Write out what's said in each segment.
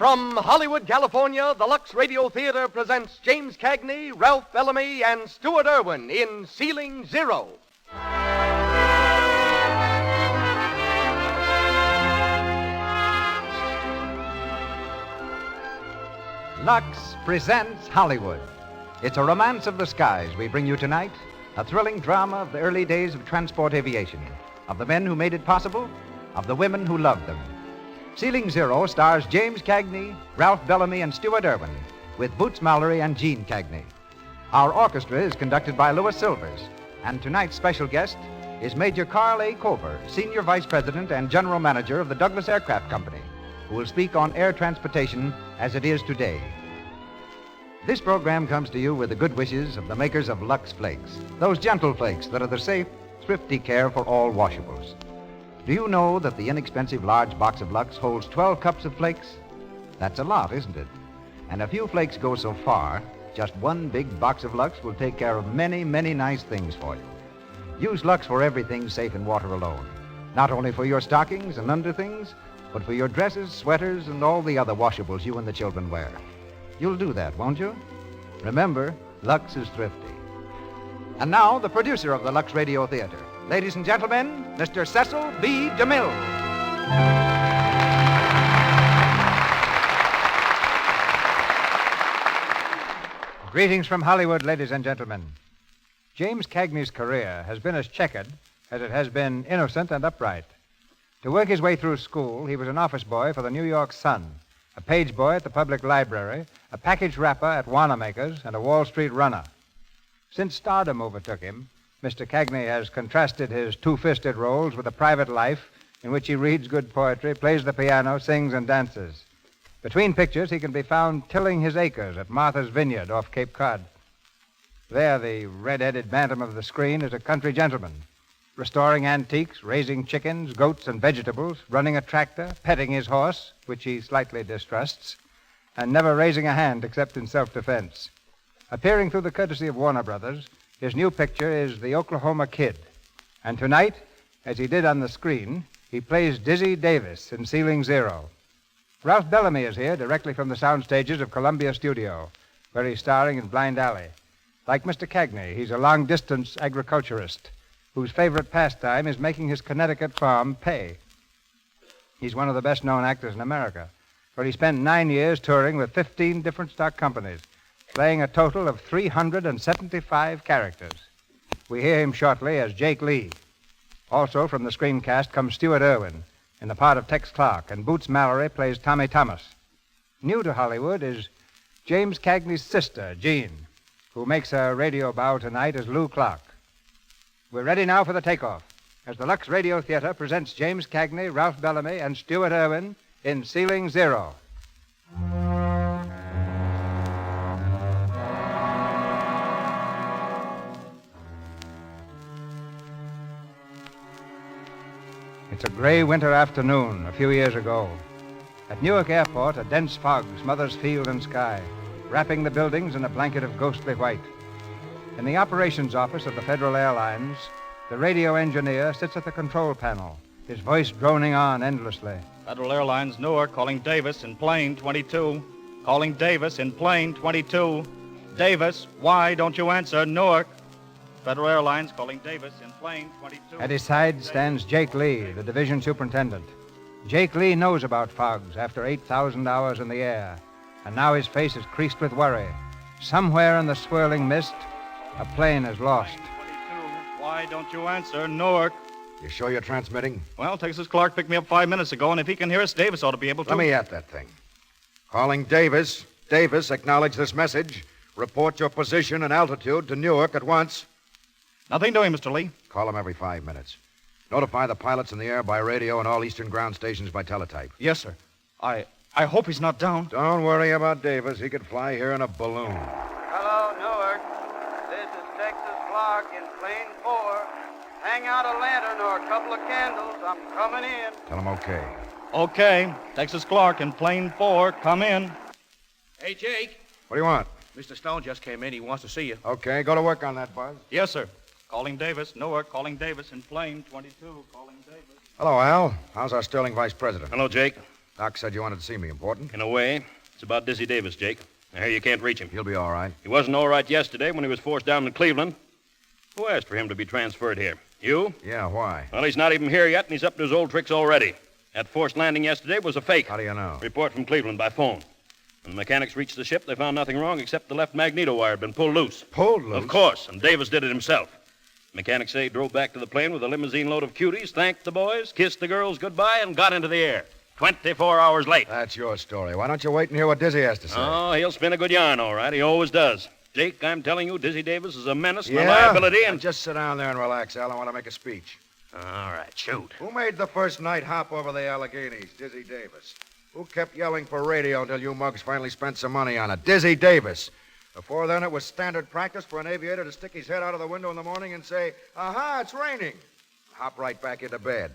From Hollywood, California, the Lux Radio Theatre presents James Cagney, Ralph Bellamy, and Stuart Irwin in Ceiling Zero. Lux presents Hollywood. It's a romance of the skies we bring you tonight, a thrilling drama of the early days of transport aviation, of the men who made it possible, of the women who loved them. Ceiling Zero stars James Cagney, Ralph Bellamy, and Stuart Irwin, with Boots Mallory and Gene Cagney. Our orchestra is conducted by Louis Silvers, and tonight's special guest is Major Carl A. Kober, Senior Vice President and General Manager of the Douglas Aircraft Company, who will speak on air transportation as it is today. This program comes to you with the good wishes of the makers of Lux Flakes, those gentle flakes that are the safe, thrifty care for all washables. Do you know that the inexpensive large box of Lux holds 12 cups of flakes? That's a lot, isn't it? And a few flakes go so far, just one big box of Lux will take care of many, many nice things for you. Use Lux for everything safe in water alone. Not only for your stockings and underthings, but for your dresses, sweaters, and all the other washables you and the children wear. You'll do that, won't you? Remember, Lux is thrifty. And now, the producer of the Lux Radio Theatre. Ladies and gentlemen, Mr. Cecil B. DeMille. Greetings from Hollywood, ladies and gentlemen. James Cagney's career has been as checkered as it has been innocent and upright. To work his way through school, he was an office boy for the New York Sun, a page boy at the public library, a package wrapper at Wanamaker's, and a Wall Street runner. Since stardom overtook him, Mr. Cagney has contrasted his two-fisted roles with a private life in which he reads good poetry, plays the piano, sings, and dances. Between pictures, he can be found tilling his acres at Martha's Vineyard off Cape Cod. There, the red-headed bantam of the screen is a country gentleman, restoring antiques, raising chickens, goats, and vegetables, running a tractor, petting his horse, which he slightly distrusts, and never raising a hand except in self-defense. Appearing through the courtesy of Warner Brothers, his new picture is The Oklahoma Kid. And tonight, as he did on the screen, he plays Dizzy Davis in Ceiling Zero. Ralph Bellamy is here directly from the sound stages of Columbia Studio, where he's starring in Blind Alley. Like Mr. Cagney, he's a long-distance agriculturist whose favorite pastime is making his Connecticut farm pay. He's one of the best-known actors in America, where he spent 9 years touring with 15 different stock companies, playing a total of 375 characters. We hear him shortly as Jake Lee. Also from the screencast comes Stuart Irwin in the part of Tex Clark, and Boots Mallory plays Tommy Thomas. New to Hollywood is James Cagney's sister, Jean, who makes her radio bow tonight as Lou Clark. We're ready now for the takeoff, as the Lux Radio Theatre presents James Cagney, Ralph Bellamy, and Stuart Irwin in Ceiling Zero. It's a gray winter afternoon a few years ago. At Newark Airport, a dense fog smothers field and sky, wrapping the buildings in a blanket of ghostly white. In the operations office of the Federal Airlines, the radio engineer sits at the control panel, his voice droning on endlessly. Federal Airlines, Newark, calling Davis in plane 22. Calling Davis in plane 22. Davis, why don't you answer, Newark? Federal Airlines calling Davis in plane 22. At his side stands Jake Lee, the division superintendent. Jake Lee knows about fogs after 8,000 hours in the air, and now his face is creased with worry. Somewhere in the swirling mist, a plane is lost. 22. Why don't you answer, Newark? You sure you're transmitting? Well, Texas Clark picked me up 5 minutes ago, and if he can hear us, Davis ought to be able to. Let me at that thing. Calling Davis. Davis, acknowledge this message. Report your position and altitude to Newark at once. Nothing doing, Mr. Lee. Call him every 5 minutes. Notify the pilots in the air by radio and all eastern ground stations by teletype. Yes, sir. I hope he's not down. Don't worry about Davis. He could fly here in a balloon. Hello, Newark. This is Texas Clark in plane 4. Hang out a lantern or a couple of candles. I'm coming in. Tell him okay. Okay. Texas Clark in plane 4. Come in. Hey, Jake. What do you want? Mr. Stone just came in. He wants to see you. Okay, go to work on that, Buzz. Yes, sir. Calling Davis, Newark, calling Davis in plane 22, calling Davis. Hello, Al. How's our sterling vice president? Hello, Jake. Doc said you wanted to see me. Important? In a way, it's about Dizzy Davis, Jake. I hear you can't reach him. He'll be all right. He wasn't all right yesterday when he was forced down in Cleveland. Who asked for him to be transferred here? You? Yeah, why? Well, he's not even here yet, and he's up to his old tricks already. That forced landing yesterday was a fake. How do you know? Report from Cleveland by phone. When the mechanics reached the ship, they found nothing wrong except the left magneto wire had been pulled loose. Pulled loose? Of course, and Davis did it himself. Mechanics say he drove back to the plane with a limousine load of cuties, thanked the boys, kissed the girls goodbye, and got into the air. 24 hours late. That's your story. Why don't you wait and hear what Dizzy has to say? Oh, he'll spin a good yarn, all right. He always does. Jake, I'm telling you, Dizzy Davis is a menace and a liability, and... Just sit down there and relax, Al. I want to make a speech. All right, shoot. Who made the first night hop over the Alleghenies? Dizzy Davis. Who kept yelling for radio until you mugs finally spent some money on it? Dizzy Davis. Before then, it was standard practice for an aviator to stick his head out of the window in the morning and say, "Aha, it's raining." Hop right back into bed.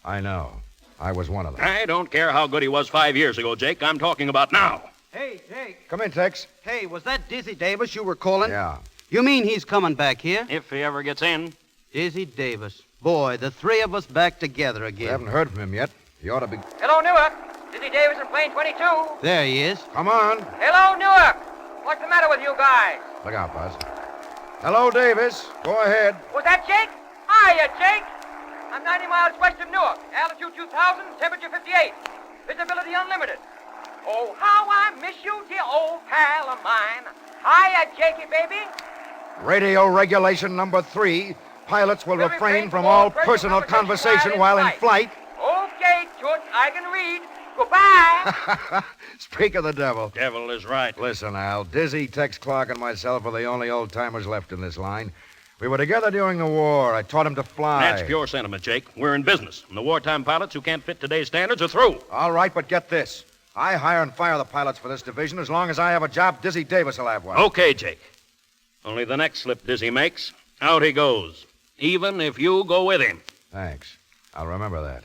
I know. I was one of them. I don't care how good he was 5 years ago, Jake. I'm talking about now. Hey, Jake. Come in, Tex. Hey, was that Dizzy Davis you were calling? Yeah. You mean he's coming back here? If he ever gets in. Dizzy Davis. Boy, the three of us back together again. We haven't heard from him yet. He ought to be... Hello, Newark. Dizzy Davis in plane 22. There he is. Come on. Hello, Newark. What's the matter with you guys? Look out, Buzz. Hello, Davis. Go ahead. Was that Jake? Hiya, Jake. I'm 90 miles west of Newark. Altitude 2,000, temperature 58. Visibility unlimited. Oh, how I miss you, dear old pal of mine. Hiya, Jakey, baby. Radio regulation number 3. Pilots will refrain from all personal conversation while in flight. Okay, Toots, I can read. Goodbye. Speak of the devil. Devil is right. Listen, Al. Dizzy, Tex Clark, and myself are the only old-timers left in this line. We were together during the war. I taught him to fly. That's pure sentiment, Jake. We're in business, and the wartime pilots who can't fit today's standards are through. All right, but get this. I hire and fire the pilots for this division. As long as I have a job, Dizzy Davis will have one. Okay, Jake. Only the next slip Dizzy makes, out he goes. Even if you go with him. Thanks. I'll remember that.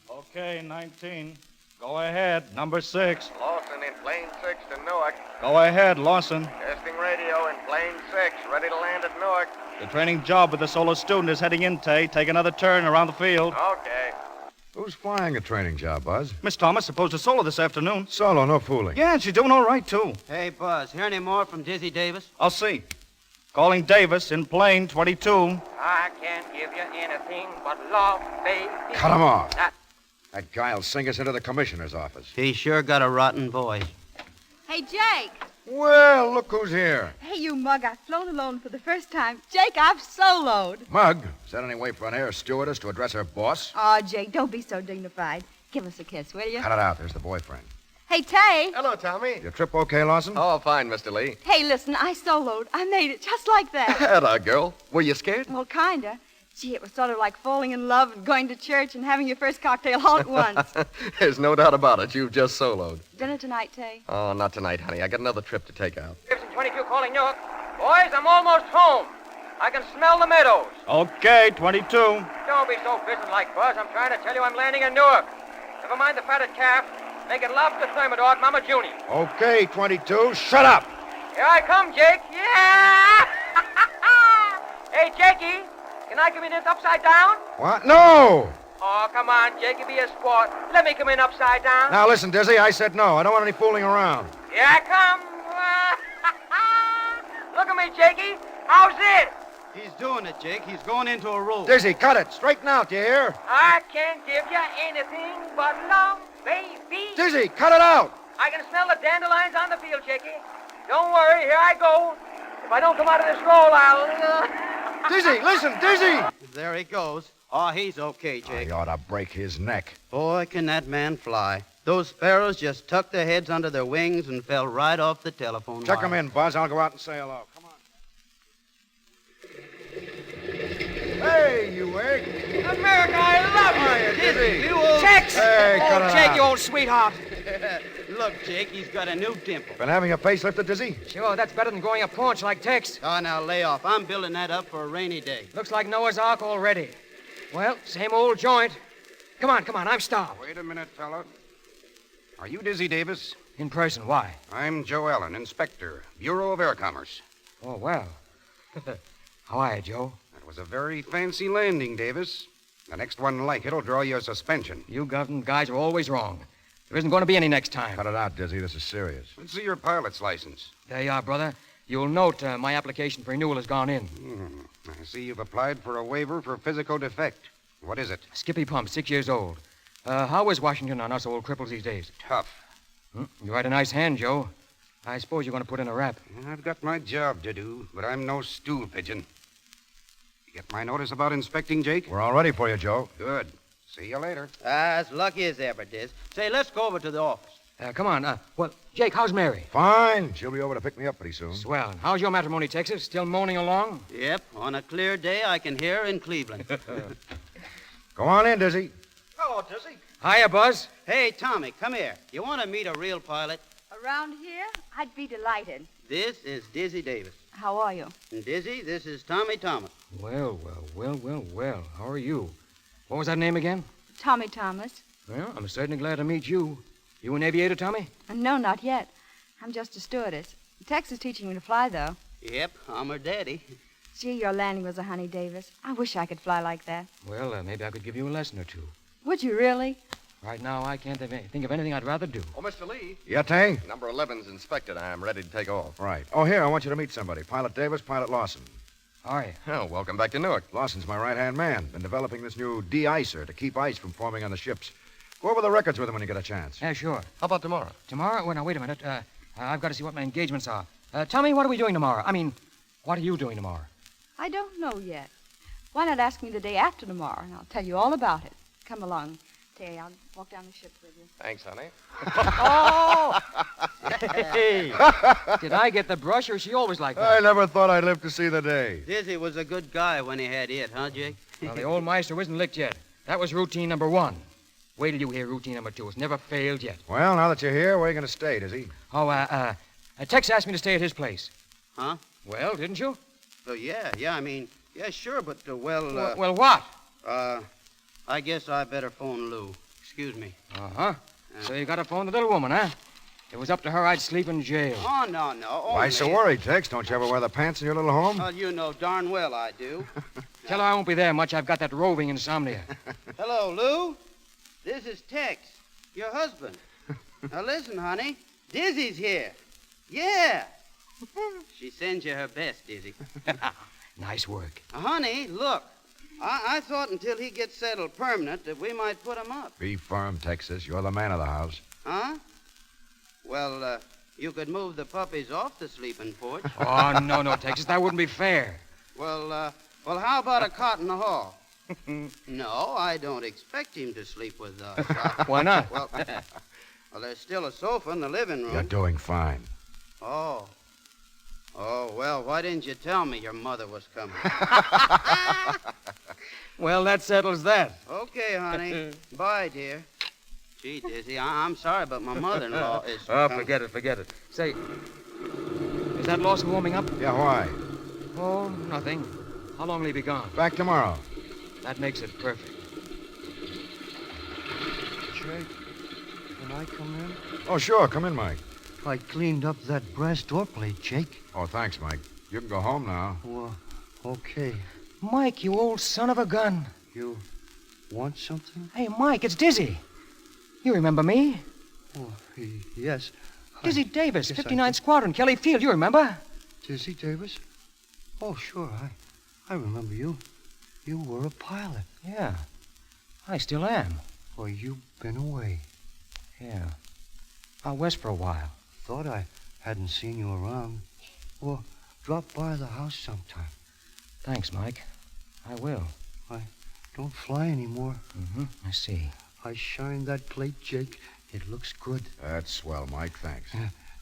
Okay, 19. Go ahead, number 6. Lawson in plane 6 to Newark. Go ahead, Lawson. Testing radio in plane 6, ready to land at Newark. The training job with the solo student is heading in, Tay. Take another turn around the field. Okay. Who's flying a training job, Buzz? Miss Thomas supposed to solo this afternoon. Solo, no fooling. Yeah, she's doing all right, too. Hey, Buzz, hear any more from Dizzy Davis? I'll see. Calling Davis in plane 22. I can't give you anything but love, baby. Cut him off. That- That guy'll sing us into the commissioner's office. He sure got a rotten voice. Hey, Jake. Well, look who's here. Hey, you mug, I've flown alone for the first time. Jake, I've soloed. Mug, is that any way for an air stewardess to address her boss? Oh, Jake, don't be so dignified. Give us a kiss, will you? Cut it out. There's the boyfriend. Hey, Tay. Hello, Tommy. Your trip okay, Lawson? Oh, fine, Mr. Lee. Hey, listen, I soloed. I made it just like that. Hello, girl. Were you scared? Well, kinda. Gee, it was sort of like falling in love and going to church and having your first cocktail all at once. There's no doubt about it. You've just soloed. Dinner tonight, Tay? Oh, not tonight, honey. I got another trip to take out. Davis in 22 calling Newark. Boys, I'm almost home. I can smell the meadows. Okay, 22. Don't be so businesslike, Buzz. I'm trying to tell you I'm landing in Newark. Never mind the fatted calf. Make it lobster thermidor, Mama Junie. Okay, 22. Shut up. Here I come, Jake. Yeah! Hey, Jakey, can I come in this upside down? What? No! Oh, come on, Jakey, be a sport. Let me come in upside down. Now, listen, Dizzy, I said no. I don't want any fooling around. Here I come. Look at me, Jakey. How's it? He's doing it, Jake. He's going into a roll. Dizzy, cut it. Straighten out, you hear? I can't give you anything but love, baby. Dizzy, cut it out. I can smell the dandelions on the field, Jakey. Don't worry, here I go. If I don't come out of this roll, I'll... Dizzy, listen, Dizzy. There he goes. Oh, he's okay, Jake. He ought to break his neck. Boy, can that man fly. Those sparrows just tucked their heads under their wings and fell right off the telephone Check wire. him in, Buzz. I'll go out and say hello. Come on. Hey, you egg. America, I love you. Dizzy. You old... Tex! Hey, cut it Jake, out. you old sweetheart. Look, Jake, he's got a new dimple. Been having your face lifted, Dizzy? Sure, that's better than growing a paunch like Tex. Oh, now lay off. I'm building that up for a rainy day. Looks like Noah's Ark already. Well, same old joint. Come on, I'm starved. Wait a minute, fella. Are you Dizzy Davis? In person, why? I'm Joe Allen, Inspector, Bureau of Air Commerce. Oh, well. How are you, Joe? That was a very fancy landing, Davis. The next one like it'll draw you a suspension. You government guys are always wrong. There isn't going to be any next time. Cut it out, Dizzy. This is serious. Let's see your pilot's license. There you are, brother. You'll note my application for renewal has gone in. I see you've applied for a waiver for physical defect. What is it? Skippy Pump, 6 years old. How is Washington on us old cripples these days? Tough. You had a nice hand, Joe. I suppose you're going to put in a rap. I've got my job to do, but I'm no stool pigeon. You get my notice about inspecting, Jake? We're all ready for you, Joe. Good. See you later. As lucky as ever, Diz. Say, let's go over to the office. Come on. Well, Jake, how's Mary? Fine. She'll be over to pick me up pretty soon. Swell. How's your matrimony, Texas? Still moaning along? Yep. On a clear day, I can hear her in Cleveland. Go on in, Dizzy. Hello, Dizzy. Hiya, Buzz. Hey, Tommy, come here. You want to meet a real pilot? Around here, I'd be delighted. This is Dizzy Davis. How are you? And Dizzy, this is Tommy Thomas. Well. How are you? What was that name again? Tommy Thomas. Well, I'm certainly glad to meet you. You an aviator, Tommy? No, not yet. I'm just a stewardess. Tex is teaching me to fly, though. Yep, I'm her daddy. Gee, your landing was a honey, Davis. I wish I could fly like that. Well, maybe I could give you a lesson or two. Would you really? Right now, I can't think of anything I'd rather do. Oh, Mr. Lee. Yeah, Tang? Number 11's inspected. I'm ready to take off. Right. Oh, here, I want you to meet somebody. Pilot Davis, Pilot Lawson. How are you? Oh, welcome back to Newark. Lawson's my right-hand man. Been developing this new de-icer to keep ice from forming on the ships. Go over the records with him when you get a chance. Yeah, sure. How about tomorrow? Tomorrow? Well, now, wait a minute. I've got to see what my engagements are. Tommy, what are we doing tomorrow? I mean, what are you doing tomorrow? I don't know yet. Why not ask me the day after tomorrow, and I'll tell you all about it. Come along, Tay. I'll walk down the ship with you. Thanks, honey. Oh! Hey! Did I get the brush, or is she always like that? I never thought I'd live to see the day. Dizzy was a good guy when he had it, huh, Jake? Well, the old Meister isn't licked yet. That was routine number 1. Wait till you hear routine number 2. It's never failed yet. Well, now that you're here, where are you going to stay, Dizzy? Oh, Tex asked me to stay at his place. Huh? Well, didn't you? Oh, yeah, sure, but, Well, what? I guess I better phone Lou. Excuse me. Uh-huh. So you got to phone the little woman, huh? If it was up to her, I'd sleep in jail. Oh, no. Why so worried, Tex? Don't you ever wear the pants in your little home? Well, you know darn well I do. Tell her I won't be there much. I've got that roving insomnia. Hello, Lou. This is Tex, your husband. Now, listen, honey. Dizzy's here. Yeah. She sends you her best, Dizzy. Nice work. Honey, look. I thought until he gets settled permanent that we might put him up. Be firm, Texas. You're the man of the house. Huh? Well, you could move the puppies off the sleeping porch. Oh, no, Texas. That wouldn't be fair. Well, how about a cot in the hall? No, I don't expect him to sleep with us. Why not? Well, there's still a sofa in the living room. You're doing fine. Oh, well, why didn't you tell me your mother was coming? Well, that settles that. Okay, honey. Bye, dear. Gee, Dizzy, I'm sorry, but my mother-in-law is... Oh, forget it. Say, is that Lawson warming up? Yeah, why? Oh, nothing. How long will he be gone? Back tomorrow. That makes it perfect. Jake, can I come in? Oh, sure. Come in, Mike. I cleaned up that brass door plate, Jake. Oh, thanks, Mike. You can go home now. Well, okay. Mike, you old son of a gun. You want something? Hey, Mike, it's Dizzy. You remember me? Oh, yes. Dizzy Davis, yes, 59th Squadron, Kelly Field. You remember? Dizzy Davis? Oh, sure. I remember you. You were a pilot. Yeah. I still am. Well, you've been away. Yeah. Out west for a while. Thought I hadn't seen you around. Well, drop by the house sometime. Thanks, Mike. I will. I don't fly anymore. Mm-hmm. I see. I shined that plate, Jake. It looks good. That's swell, Mike. Thanks.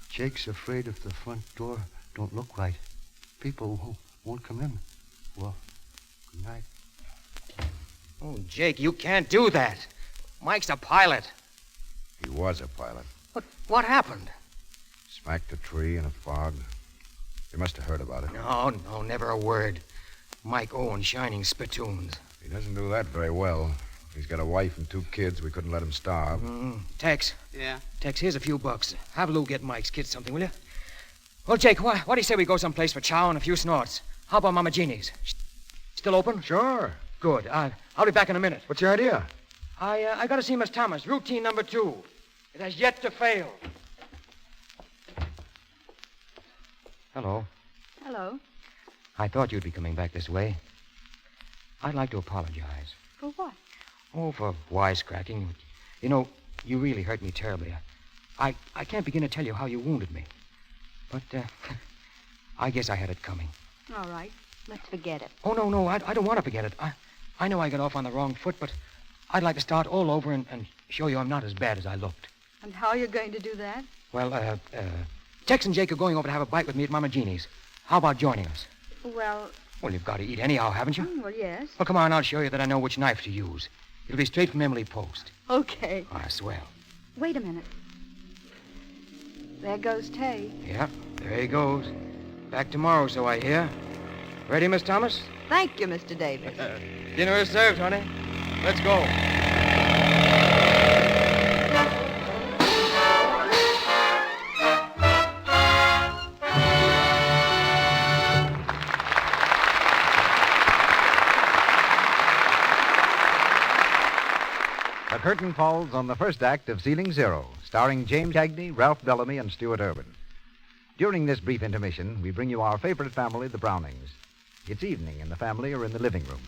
Jake's afraid if the front door don't look right. People won't come in. Well, good night. Oh, Jake, you can't do that. Mike's a pilot. He was a pilot. But what happened? Smacked a tree in a fog. You must have heard about it. No, never a word. Mike Owen shining spittoons. He doesn't do that very well. He's got a wife and 2 kids. We couldn't let him starve. Tex. Yeah? Tex, here's a few bucks. Have Lou get Mike's kids something, will you? Well, Jake, what do you say we go someplace for chow and a few snorts? How about Mama Jeannie's? Still open? Sure. Good. I'll be back in a minute. What's your idea? I got to see Miss Thomas. Routine number 2. It has yet to fail. Hello. Hello. I thought you'd be coming back this way. I'd like to apologize. For what? Oh, for wisecracking. You know, you really hurt me terribly. I can't begin to tell you how you wounded me. But, I guess I had it coming. All right. Let's forget it. Oh, no, I don't want to forget it. I know I got off on the wrong foot, but I'd like to start all over and show you I'm not as bad as I looked. And how are you going to do that? Well, Tex and Jake are going over to have a bite with me at Mama Jeannie's. How about joining us? Well, you've got to eat anyhow, haven't you? Well, yes. Well, come on, I'll show you that I know which knife to use. It'll be straight from Emily Post. Okay. I swear. Wait a minute. There goes Tay. Yeah, there he goes. Back tomorrow, so I hear. Ready, Miss Thomas? Thank you, Mr. Davis. Dinner is served, honey. Let's go. The curtain falls on the first act of Ceiling Zero, starring James Cagney, Ralph Bellamy, and Stuart Irwin. During this brief intermission, we bring you our favorite family, the Brownings. It's evening, and the family are in the living room.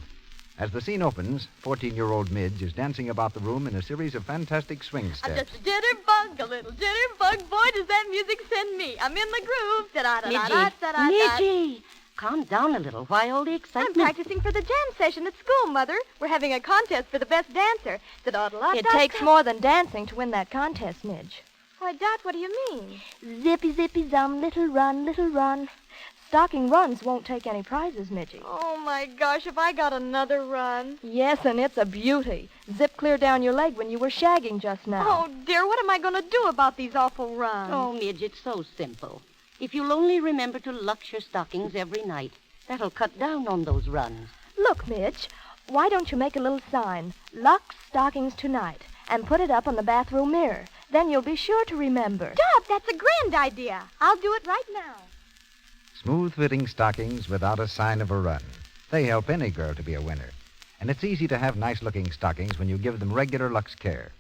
As the scene opens, 14-year-old Midge is dancing about the room in a series of fantastic swing I'm steps. just a jitterbug, a little jitterbug. Boy, does that music send me. I'm in the groove. Da-da-da-da-da-da-da. Midgie, calm down a little. Why all the excitement? I'm practicing for the jam session at school, Mother. We're having a contest for the best dancer. It takes more than dancing to win that contest, Midge. Why, Dot, what do you mean? Zippy, zippy, zum, little run, little run. Stocking runs won't take any prizes, Midgie. Oh, my gosh, have I got another run? Yes, and it's a beauty. Zip clear down your leg when you were shagging just now. Oh, dear, what am I going to do about these awful runs? Oh, Midge, it's so simple. If you'll only remember to lux your stockings every night, that'll cut down on those runs. Look, Midge, why don't you make a little sign, Lux Stockings Tonight, and put it up on the bathroom mirror? Then you'll be sure to remember. Dot, that's a grand idea. I'll do it right now. Smooth-fitting stockings without a sign of a run. They help any girl to be a winner. And it's easy to have nice-looking stockings when you give them regular Lux care.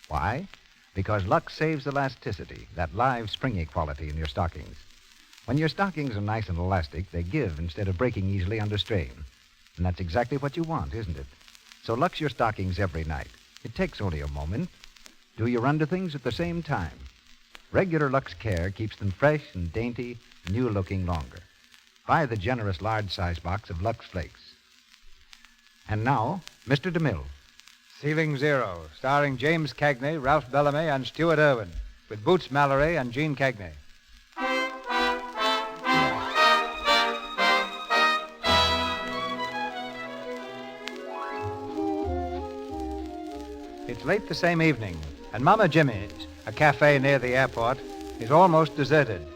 Why? Because Lux saves elasticity, that live, springy quality in your stockings. When your stockings are nice and elastic, they give instead of breaking easily under strain. And that's exactly what you want, isn't it? So Lux your stockings every night. It takes only a moment. Do your under things at the same time. Regular Lux care keeps them fresh and dainty, new-looking longer. Buy the generous large-size box of Lux Flakes. And now, Mr. DeMille. Ceiling Zero, starring James Cagney, Ralph Bellamy, and Stuart Irwin, with Boots Mallory and Gene Cagney. It's late the same evening, and Mama Jimmy's, a cafe near the airport, is almost deserted.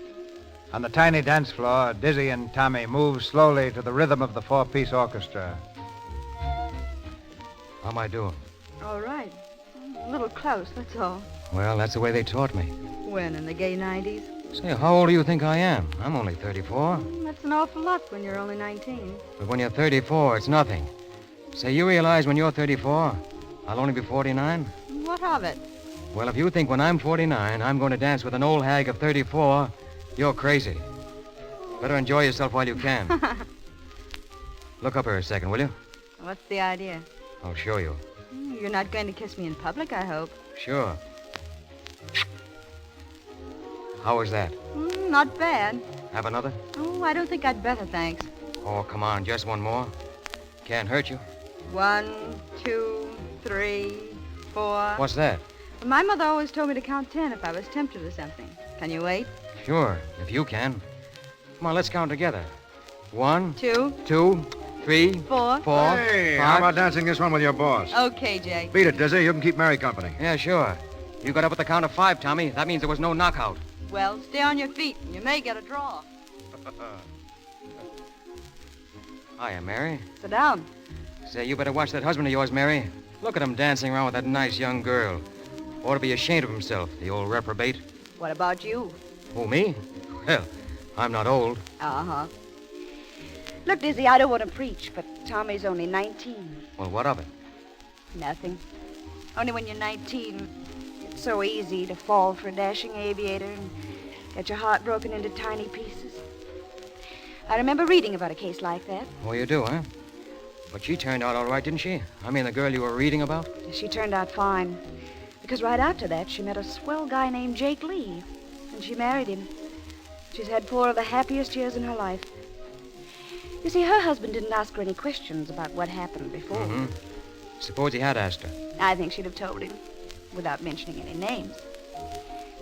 On the tiny dance floor, Dizzy and Tommy move slowly to the rhythm of the four-piece orchestra. How am I doing? All right. A little close, that's all. Well, that's the way they taught me. When, in the gay 90s? Say, how old do you think I am? I'm only 34. That's an awful lot when you're only 19. But when you're 34, it's nothing. Say, you realize when you're 34, I'll only be 49? What of it? Well, if you think when I'm 49, I'm going to dance with an old hag of 34, you're crazy. Better enjoy yourself while you can. Look up here a second, will you? What's the idea? I'll show you. You're not going to kiss me in public, I hope. Sure. How was that? Not bad. Have another? Oh, I don't think I'd better, thanks. Oh, come on, just one more. Can't hurt you. 1, 2, 3, 4. What's that? My mother always told me to count 10 if I was tempted or something. Can you wait? Sure, if you can. Come on, let's count together. 1, 2, 3, 4. 4. Hey, 5. how about dancing this one with your boss? Okay, Jake. Beat it, Dizzy. You can keep Mary company. Yeah, sure. You got up at the count of 5, Tommy. That means there was no knockout. Well, stay on your feet. You may get a draw. Hiya, Mary. Sit down. Say, you better watch that husband of yours, Mary. Look at him dancing around with that nice young girl. Ought to be ashamed of himself, the old reprobate. What about you? Who, me? Well, I'm not old. Uh-huh. Look, Dizzy, I don't want to preach, but Tommy's only 19. Well, what of it? Nothing. Only when you're 19, it's so easy to fall for a dashing aviator and get your heart broken into tiny pieces. I remember reading about a case like that. Oh, you do, huh? But she turned out all right, didn't she? I mean, the girl you were reading about? She turned out fine. Because right after that, she met a swell guy named Jake Lee. And she married him. She's had 4 of the happiest years in her life. You see, her husband didn't ask her any questions about what happened before. Mm-hmm. Suppose he had asked her. I think she'd have told him, without mentioning any names.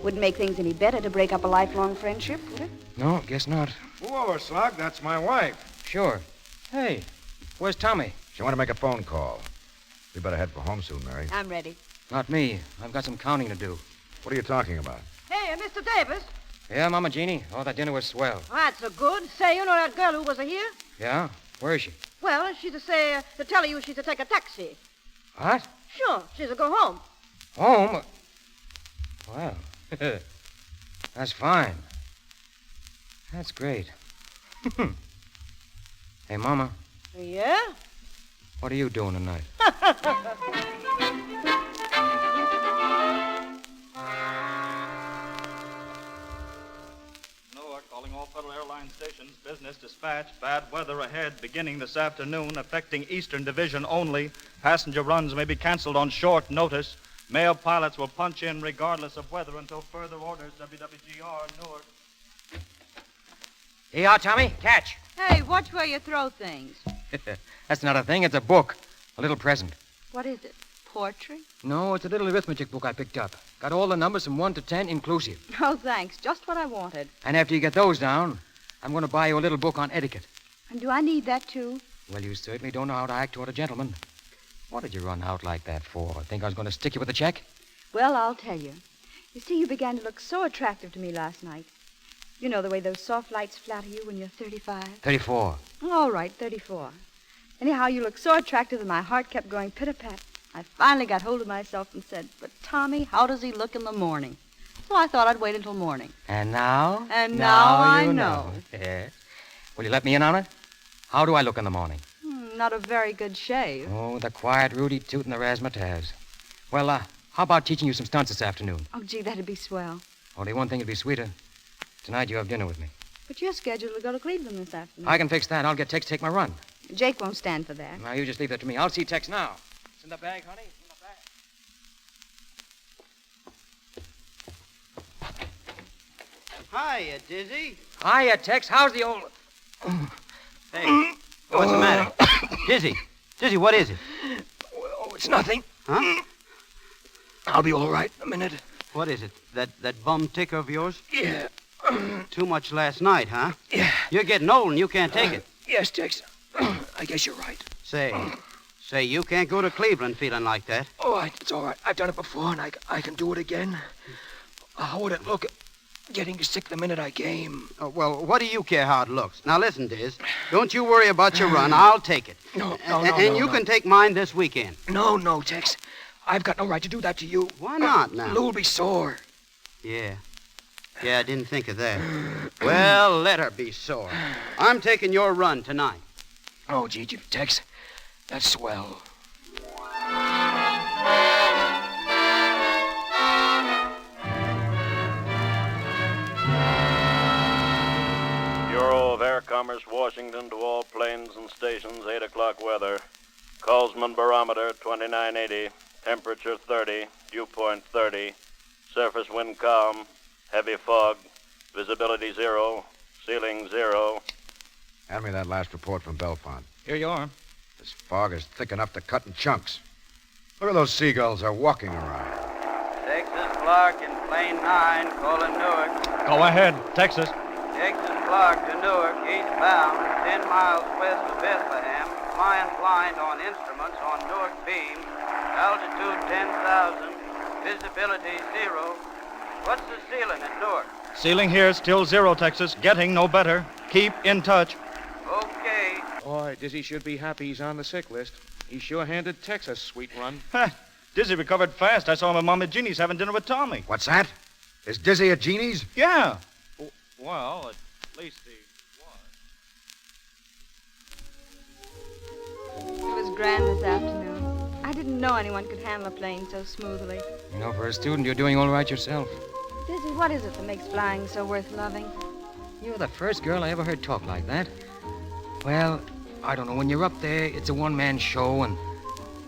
Wouldn't make things any better to break up a lifelong friendship, would it? No, guess not. Move over, Slug. That's my wife. Sure. Hey, where's Tommy? She wanted to make a phone call. We better head for home soon, Mary. I'm ready. Not me. I've got some counting to do. What are you talking about? Hey, Mr. Davis. Yeah, Mama Jeannie? Oh, that dinner was swell. That's a good. Say, you know that girl who was here? Yeah? Where is she? Well, she's to tell you she's to take a taxi. What? Sure, she's to go home. Home? Well, that's fine. That's great. Hey, Mama, Yeah? what are you doing tonight? Newark calling all Federal Airline stations. Business dispatch. Bad weather ahead beginning this afternoon, affecting Eastern Division only. Passenger runs may be canceled on short notice. Male pilots will punch in regardless of weather until further orders. WWGR, Newark. Here you are, Tommy. Catch. Hey, watch where you throw things. That's not a thing. It's a book. A little present. What is it? Poetry? No, it's a little arithmetic book I picked up. Got all the numbers from 1 to 10 inclusive. Oh, thanks. Just what I wanted. And after you get those down, I'm going to buy you a little book on etiquette. And do I need that, too? Well, you certainly don't know how to act toward a gentleman. What did you run out like that for? Think I was going to stick you with a check? Well, I'll tell you. You see, you began to look so attractive to me last night. You know the way those soft lights flatter you when you're 35? 34. All right, 34. Anyhow, you looked so attractive that my heart kept going pitter-pat. I finally got hold of myself and said, but Tommy, how does he look in the morning? So I thought I'd wait until morning. And now? And now I you know. Yes. Will you let me in on it? How do I look in the morning? Not a very good shave. Oh, the quiet Rudy Toot and the razzmatazz. Well, how about teaching you some stunts this afternoon? Oh, gee, that'd be swell. Only one thing would be sweeter. Tonight you have dinner with me. But you're scheduled to go to Cleveland this afternoon. I can fix that. I'll get Tex to take my run. Jake won't stand for that. Now, you just leave that to me. I'll see Tex now. It's in the bag, honey. It's in the bag. Hiya, Dizzy. Hiya, Tex. How's the old... Hey, what's the matter? Dizzy. Dizzy, what is it? Oh, it's nothing. Huh? I'll be all right in a minute. What is it? That bum ticker of yours? Yeah. Too much last night, huh? Yeah. You're getting old and you can't take it. Yes, Tex. I guess you're right. Say, you can't go to Cleveland feeling like that. Oh, it's all right. I've done it before, and I can do it again. How would it look getting sick the minute I came? Oh, well, what do you care how it looks? Now, listen, Diz. Don't you worry about your run. I'll take it. No, And you can take mine this weekend. No, Tex. I've got no right to do that to you. Why not, now? Lou'll be sore. Yeah, I didn't think of that. Well, let her be sore. I'm taking your run tonight. Oh, gee, Tex. That's swell. Bureau of Air Commerce, Washington, to all planes and stations, 8 o'clock weather. Colsman barometer, 2980. Temperature, 30. Dew point, 30. Surface wind calm. Heavy fog. Visibility 0. Ceiling 0. Hand me that last report from Belfont. Here you are. This fog is thick enough to cut in chunks. Look at those seagulls. They're walking around. Texas Clark in plane 9, calling Newark. Go ahead, Texas. Texas Clark to Newark, eastbound, 10 miles west of Bethlehem. Flying blind on instruments on Newark beam. Altitude 10,000. Visibility 0. What's the ceiling at Newark? Ceiling here, still 0, Texas. Getting no better. Keep in touch. Okay. Boy, Dizzy should be happy he's on the sick list. He sure handed Tex a sweet run. Dizzy recovered fast. I saw him at Mama Jeannie's having dinner with Tommy. What's that? Is Dizzy at Jeannie's? Yeah. Well, at least he didn't know anyone could handle a plane so smoothly. You know, for a student, you're doing all right yourself. Dizzy, what is it that makes flying so worth loving? You're the first girl I ever heard talk like that. Well, I don't know. When you're up there, it's a one-man show, and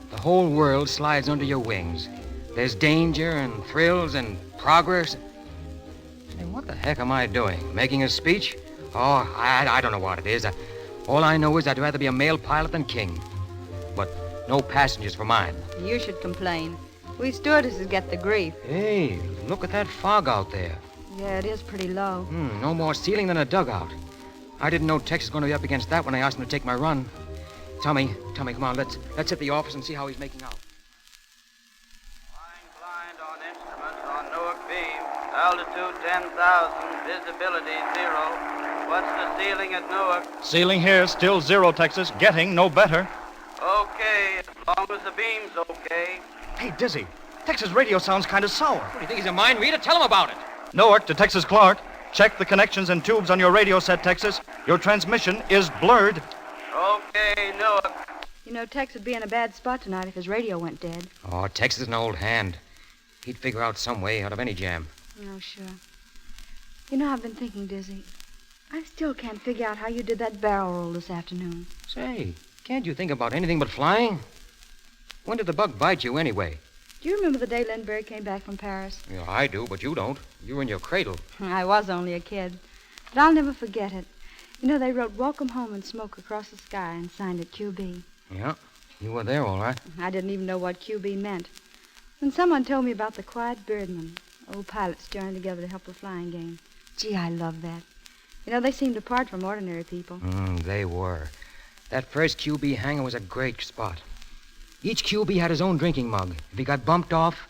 the whole world slides under your wings. There's danger and thrills and progress. Hey, what the heck am I doing? Making a speech? Oh, I don't know what it is. All I know is I'd rather be a male pilot than king. But no passengers for mine. You should complain. We stewardesses get the grief. Hey, look at that fog out there. Yeah, it is pretty low. No more ceiling than a dugout. I didn't know Tex was going to be up against that when I asked him to take my run. Tommy, come on, let's hit the office and see how he's making out. Flying blind on instruments on Newark beam. Altitude 10,000. Visibility 0. What's the ceiling at Newark? Ceiling here, still 0, Texas. Getting no better. Okay, as long as the beam's okay. Hey, Dizzy. Texas radio sounds kind of sour. What do you think, he's a mind reader? Tell him about it. Newark to Texas Clark. Check the connections and tubes on your radio set, Texas. Your transmission is blurred. Okay, Newark. You know, Tex would be in a bad spot tonight if his radio went dead. Oh, Tex is an old hand. He'd figure out some way out of any jam. Oh, sure. You know, I've been thinking, Dizzy. I still can't figure out how you did that barrel roll this afternoon. Say, can't you think about anything but flying? When did the bug bite you anyway? Do you remember the day Lindbergh came back from Paris? Yeah, I do, but you don't. You were in your cradle. I was only a kid. But I'll never forget it. You know, they wrote Welcome Home in smoke across the sky and signed it QB. Yeah, you were there, all right. I didn't even know what QB meant. When someone told me about the Quiet Birdman, old pilots joined together to help the flying game. Gee, I love that. You know, they seemed apart from ordinary people. They were. That first QB hangar was a great spot. Each QB had his own drinking mug. If he got bumped off,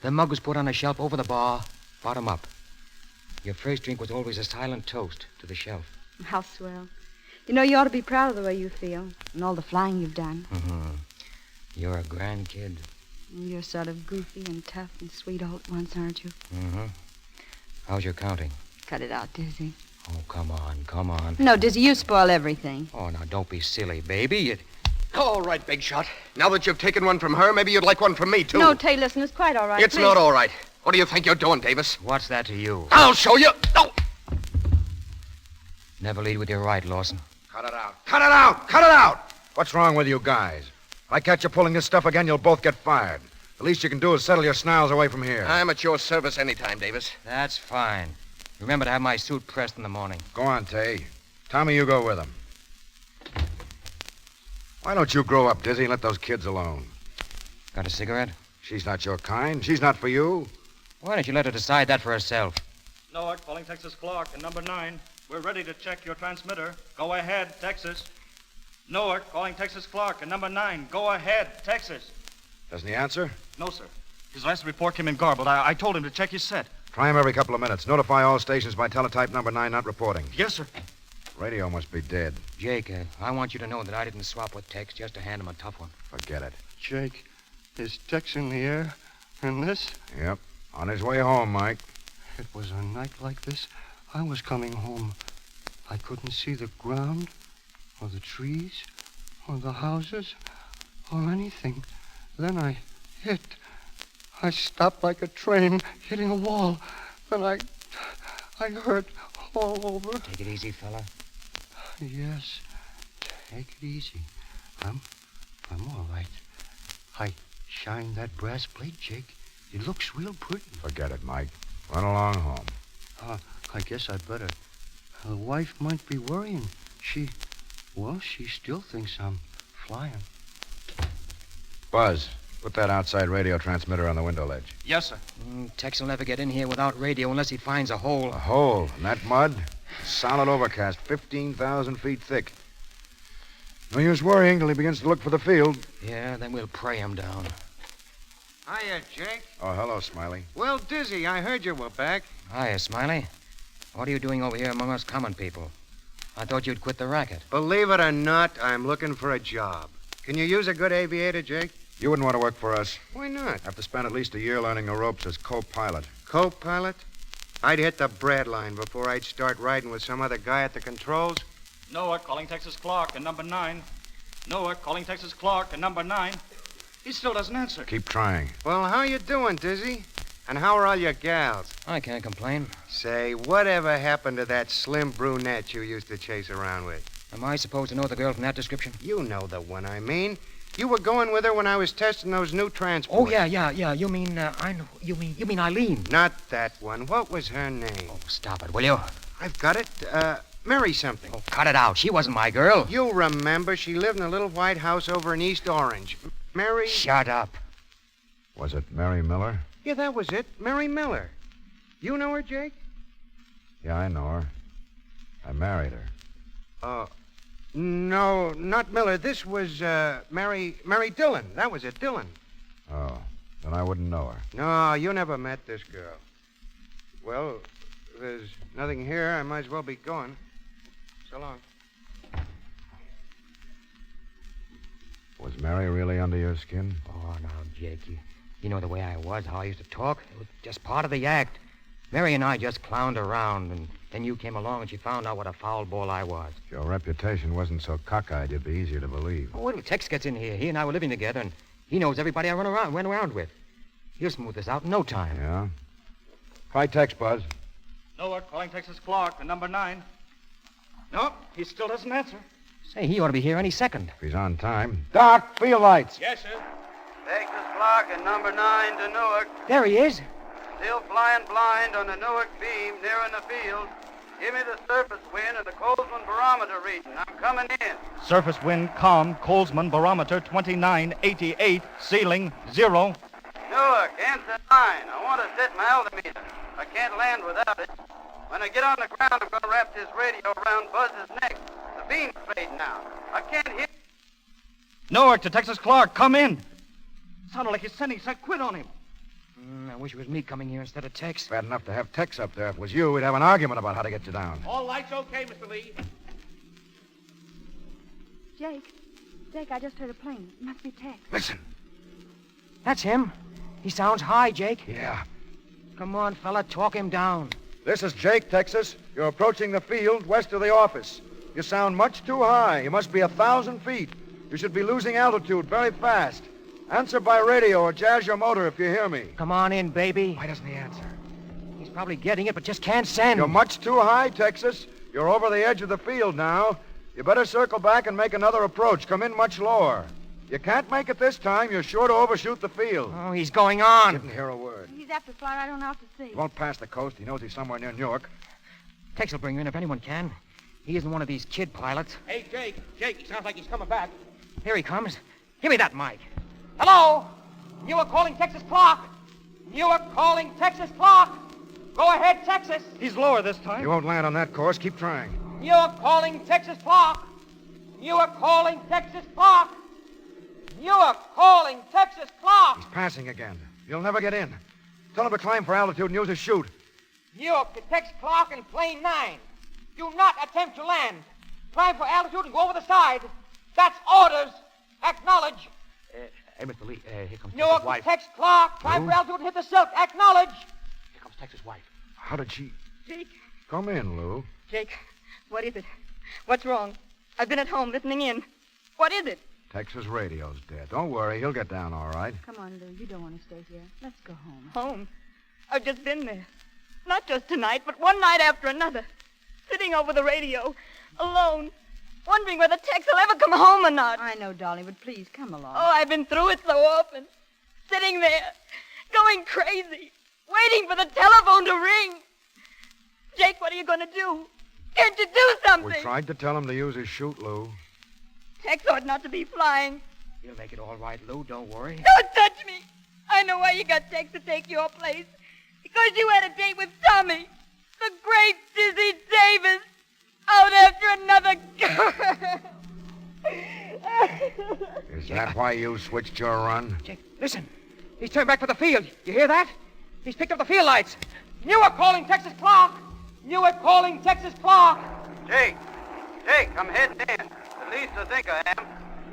the mug was put on a shelf over the bar, bottom up. Your first drink was always a silent toast to the shelf. How swell. You know, you ought to be proud of the way you feel and all the flying you've done. You're a grand kid. You're sort of goofy and tough and sweet all at once, aren't you? How's your counting? Cut it out, Dizzy. Oh, come on. No, Dizzy, you spoil everything. Oh, now, don't be silly, baby. All right, Big Shot. Now that you've taken one from her, maybe you'd like one from me, too. No, Tay, listen, it's quite all right. It's please. not all right. What do you think you're doing, Davis? What's that to you? I'll show you. No. Never lead with your right, Lawson. Cut it out. Cut it out! Cut it out! What's wrong with you guys? If I catch you pulling this stuff again, you'll both get fired. The least you can do is settle your snarls away from here. I'm at your service anytime, Davis. That's fine. Remember to have my suit pressed in the morning. Go on, Tay. Tommy, you go with him. Why don't you grow up, Dizzy, and let those kids alone? Got a cigarette? She's not your kind. She's not for you. Why don't you let her decide that for herself? Newark, calling Texas Clark and number 9. We're ready to check your transmitter. Go ahead, Texas. Newark, calling Texas Clark and number 9. Go ahead, Texas. Doesn't he answer? No, sir. His last report came in garbled. I told him to check his set. Try him every couple of minutes. Notify all stations by teletype number 9 not reporting. Yes, sir. Radio must be dead. Jake, I want you to know that I didn't swap with Tex just to hand him a tough one. Forget it. Jake, is Tex in the air in this? Yep. On his way home, Mike. It was a night like this. I was coming home. I couldn't see the ground, or the trees, or the houses, or anything. Then I hit. I stopped like a train hitting a wall. Then I hurt all over. Take it easy, fella. Yes. Take it easy. I'm all right. I shined that brass plate, Jake. It looks real pretty. Forget it, Mike. Run along home. I guess I'd better. The wife might be worrying. She still thinks I'm flying. Buzz, put that outside radio transmitter on the window ledge. Yes, sir. Tex will never get in here without radio unless he finds a hole. A hole? In that mud? Solid overcast, 15,000 feet thick. No use worrying till he begins to look for the field. Yeah, then we'll pray him down. Hiya, Jake. Oh, hello, Smiley. Well, Dizzy, I heard you were back. Hiya, Smiley. What are you doing over here among us common people? I thought you'd quit the racket. Believe it or not, I'm looking for a job. Can you use a good aviator, Jake? You wouldn't want to work for us. Why not? Have to spend at least a year learning the ropes as co-pilot. Co-pilot? I'd hit the Brad line before I'd start riding with some other guy at the controls. Newark, calling Texas Clark and number 9. Newark, calling Texas Clark and number 9. He still doesn't answer. Keep trying. Well, how you doing, Dizzy? And how are all your gals? I can't complain. Say, whatever happened to that slim brunette you used to chase around with? Am I supposed to know the girl from that description? You know the one I mean. You were going with her when I was testing those new transports. Oh, yeah. You mean, I know. You mean Eileen. Not that one. What was her name? Oh, stop it, will you? I've got it. Mary something. Oh, cut it out. She wasn't my girl. You remember, she lived in a little white house over in East Orange. Mary... Shut up. Was it Mary Miller? Yeah, that was it. Mary Miller. You know her, Jake? Yeah, I know her. I married her. No, not Miller. This was, Mary Dillon. That was it, Dillon. Oh, then I wouldn't know her. No, you never met this girl. Well, if there's nothing here, I might as well be going. So long. Was Mary really under your skin? Oh, now, Jake, you know the way I was, how I used to talk. It was just part of the act. Mary and I just clowned around, and then you came along and she found out what a foul ball I was. If your reputation wasn't so cockeyed, it'd be easier to believe. Oh, wait till Tex gets in here. He and I were living together, and he knows everybody I went around with. He'll smooth this out in no time. Yeah? Try Tex, Buzz. Newark, calling Texas Clark, number 9. No, he still doesn't answer. Say, he ought to be here any second. If he's on time. Doc, field lights. Yes, sir. Texas Clark and number 9 to Newark. There he is. Still flying blind on the Newark beam near in the field. Give me the surface wind and the Colesman barometer reading. I'm coming in. Surface wind calm, Colesman barometer 2988, ceiling 0. Newark, answer 9. I want to set my altimeter. I can't land without it. When I get on the ground, I'm going to wrap this radio around Buzz's neck. The beam's fading out. I can't hear. Newark to Texas Clark, come in. Sounded like his sending said quit on him. I wish it was me coming here instead of Tex. Bad enough to have Tex up there. If it was you, we'd have an argument about how to get you down. All lights okay, Mr. Lee. Jake, I just heard a plane. It must be Tex. Listen. That's him. He sounds high, Jake. Yeah. Come on, fella, talk him down. This is Jake, Texas. You're approaching the field west of the office. You sound much too high. You must be 1,000 feet. You should be losing altitude very fast. Answer by radio or jazz your motor if you hear me. Come on in, baby. Why doesn't he answer? He's probably getting it, but just can't send. You're much too high, Texas. You're over the edge of the field now. You better circle back and make another approach. Come in much lower. You can't make it this time. You're sure to overshoot the field. Oh, he's going on. Didn't hear a word. He's after fly right on out to sea. He won't pass the coast. He knows he's somewhere near Newark. Tex will bring him in if anyone can. He isn't one of these kid pilots. Hey, Jake, he sounds like he's coming back. Here he comes. Give me that mic. Hello? You are calling Texas Clark. You are calling Texas Clark. Go ahead, Texas. He's lower this time. You won't land on that course. Keep trying. You are calling Texas Clark. You are calling Texas Clark. You are calling Texas Clark. He's passing again. You'll never get in. Tell him to climb for altitude and use his chute. You are Texas Clark in plane 9. Do not attempt to land. Climb for altitude and go over the side. That's orders. Acknowledge. Hey, Mr. Lee, here comes Newark, Texas' wife. Tex Clark. Climb Who? for altitude and hit the silk. Acknowledge. Here comes Texas' wife. How did she... Jake, Come in, Lou. Jake, what is it? What's wrong? I've been at home listening in. What is it? Texas radio's dead. Don't worry. He'll get down all right. Come on, Lou. You don't want to stay here. Let's go home. Home? I've just been there. Not just tonight, but one night after another. Sitting over the radio, alone, wondering whether Tex will ever come home or not. I know, darling, but please, come along. Oh, I've been through it so often. Sitting there, going crazy, waiting for the telephone to ring. Jake, what are you going to do? Can't you do something? We tried to tell him to use his chute, Lou. Tex ought not to be flying. He'll make it all right, Lou. Don't worry. Don't touch me. I know why you got Tex to take your place. Because you had a date with Tommy, the great Dizzy Davis, out after another girl. Is that why you switched your run? Jake, listen. He's turned back for the field. You hear that? He's picked up the field lights. You are calling Texas Clark. You are calling Texas Clark. Jake, I'm heading in. At least I think I am.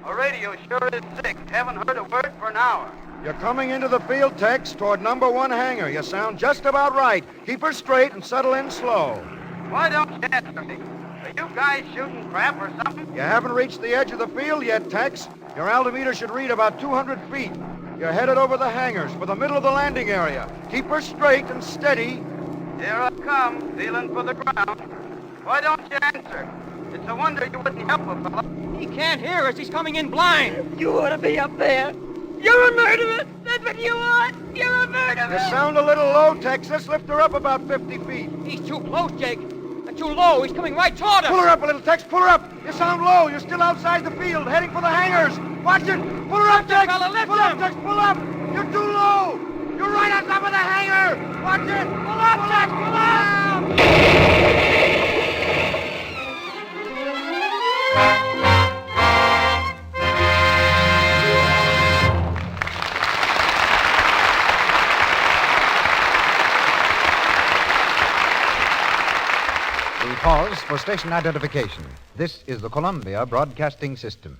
My radio sure is sick. Haven't heard a word for an hour. You're coming into the field, Tex, toward number 1 hangar. You sound just about right. Keep her straight and settle in slow. Why don't you answer me? Are you guys shooting crap or something? You haven't reached the edge of the field yet, Tex. Your altimeter should read about 200 feet. You're headed over the hangars for the middle of the landing area. Keep her straight and steady. Here I come, feeling for the ground. Why don't you answer? It's a wonder you wouldn't help a fella. He can't hear us. He's coming in blind. You ought to be up there. You're a murderer. That's what you are. You're a murderer. You sound a little low, Texas. Lift her up about 50 feet. He's too close, Jake. Too low. He's coming right toward us. Pull her up a little, Tex. Pull her up. You sound low. You're still outside the field, heading for the hangars. Watch it. Pull her up, Tex. Pull up, Tex. Pull up. You're too low. You're right on top of the hangar. Watch it. Pull up, Tex. Pull up. Pause for station identification. This is the Columbia Broadcasting System.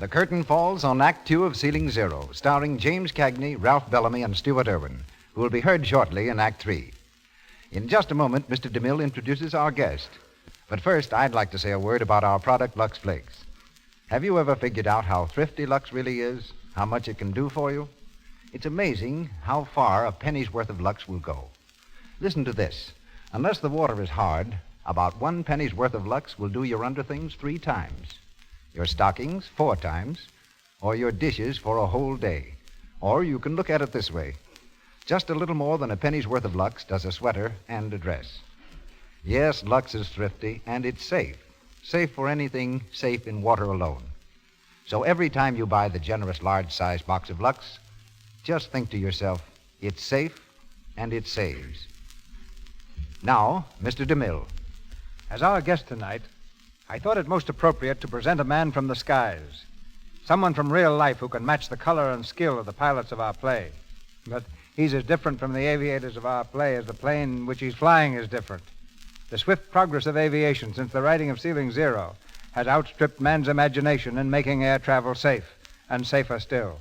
The curtain falls on Act Two of Ceiling Zero, starring James Cagney, Ralph Bellamy, and Stuart Irwin, who will be heard shortly in Act Three. In just a moment, Mr. DeMille introduces our guest. But first, I'd like to say a word about our product, Lux Flakes. Have you ever figured out how thrifty Lux really is? How much it can do for you? It's amazing how far a penny's worth of Lux will go. Listen to this. Unless the water is hard, about 1 penny's worth of Lux will do your underthings 3 times. Your stockings 4 times, or your dishes for a whole day. Or you can look at it this way. Just a little more than a penny's worth of Lux does a sweater and a dress. Yes, Lux is thrifty, and it's safe. Safe for anything safe in water alone. So every time you buy the generous large-sized box of Lux, just think to yourself, it's safe and it saves. Now, Mr. DeMille. As our guest tonight, I thought it most appropriate to present a man from the skies. Someone from real life who can match the color and skill of the pilots of our play. But he's as different from the aviators of our play as the plane which he's flying is different. The swift progress of aviation since the writing of Ceiling Zero has outstripped man's imagination in making air travel safe, and safer still.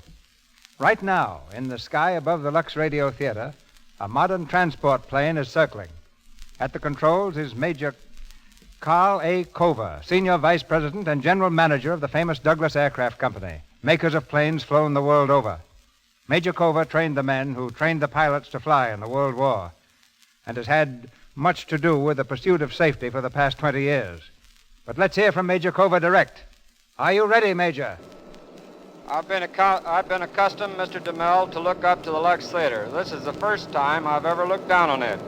Right now, in the sky above the Lux Radio Theatre, a modern transport plane is circling. At the controls is Major Carl A. Cover, Senior Vice President and General Manager of the famous Douglas Aircraft Company, makers of planes flown the world over. Major Cover trained the men who trained the pilots to fly in the World War, and has had much to do with the pursuit of safety for the past 20 years. But let's hear from Major Cover direct. Are you ready, Major? I've been accustomed, Mr. DeMille, to look up to the Lux Theatre. This is the first time I've ever looked down on it.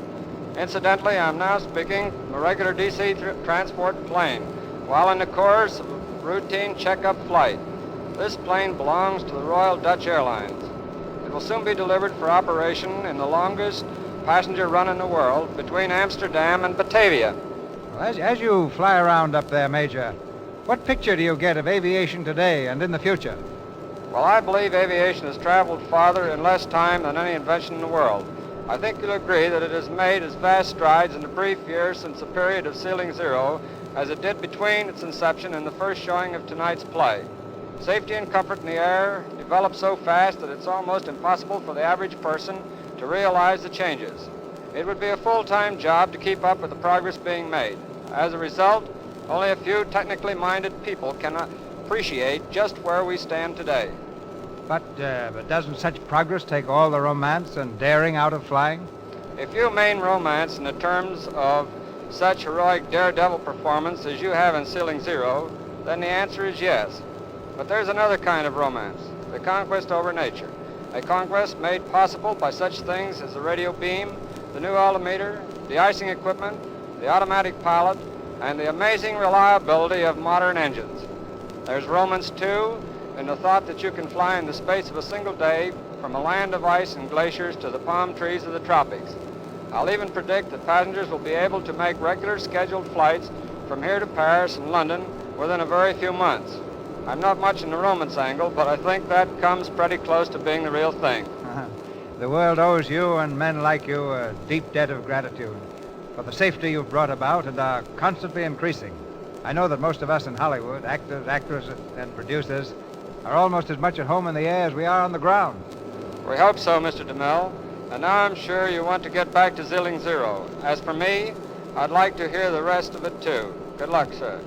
Incidentally, I'm now speaking from a regular DC transport plane, while in the course of a routine checkup flight. This plane belongs to the Royal Dutch Airlines. It will soon be delivered for operation in the longest passenger run in the world between Amsterdam and Batavia. Well, as you fly around up there, Major, what picture do you get of aviation today and in the future? Well, I believe aviation has traveled farther in less time than any invention in the world. I think you'll agree that it has made as vast strides in the brief years since the period of Ceiling Zero as it did between its inception and the first showing of tonight's play. Safety and comfort in the air develop so fast that it's almost impossible for the average person to realize the changes. It would be a full-time job to keep up with the progress being made. As a result, only a few technically minded people can appreciate just where we stand today. But doesn't such progress take all the romance and daring out of flying? If you mean romance in the terms of such heroic daredevil performance as you have in Ceiling Zero, then the answer is yes. But there's another kind of romance, the conquest over nature. A conquest made possible by such things as the radio beam, the new altimeter, the icing equipment, the automatic pilot, and the amazing reliability of modern engines. There's romance, too, in the thought that you can fly in the space of a single day from a land of ice and glaciers to the palm trees of the tropics. I'll even predict that passengers will be able to make regular scheduled flights from here to Paris and London within a very few months. I'm not much in the romance angle, but I think that comes pretty close to being the real thing. The world owes you and men like you a deep debt of gratitude for the safety you've brought about and are constantly increasing. I know that most of us in Hollywood, actors, actresses, and producers, are almost as much at home in the air as we are on the ground. We hope so, Mr. DeMille. And now I'm sure you want to get back to Zilling Zero. As for me, I'd like to hear the rest of it, too. Good luck, sir.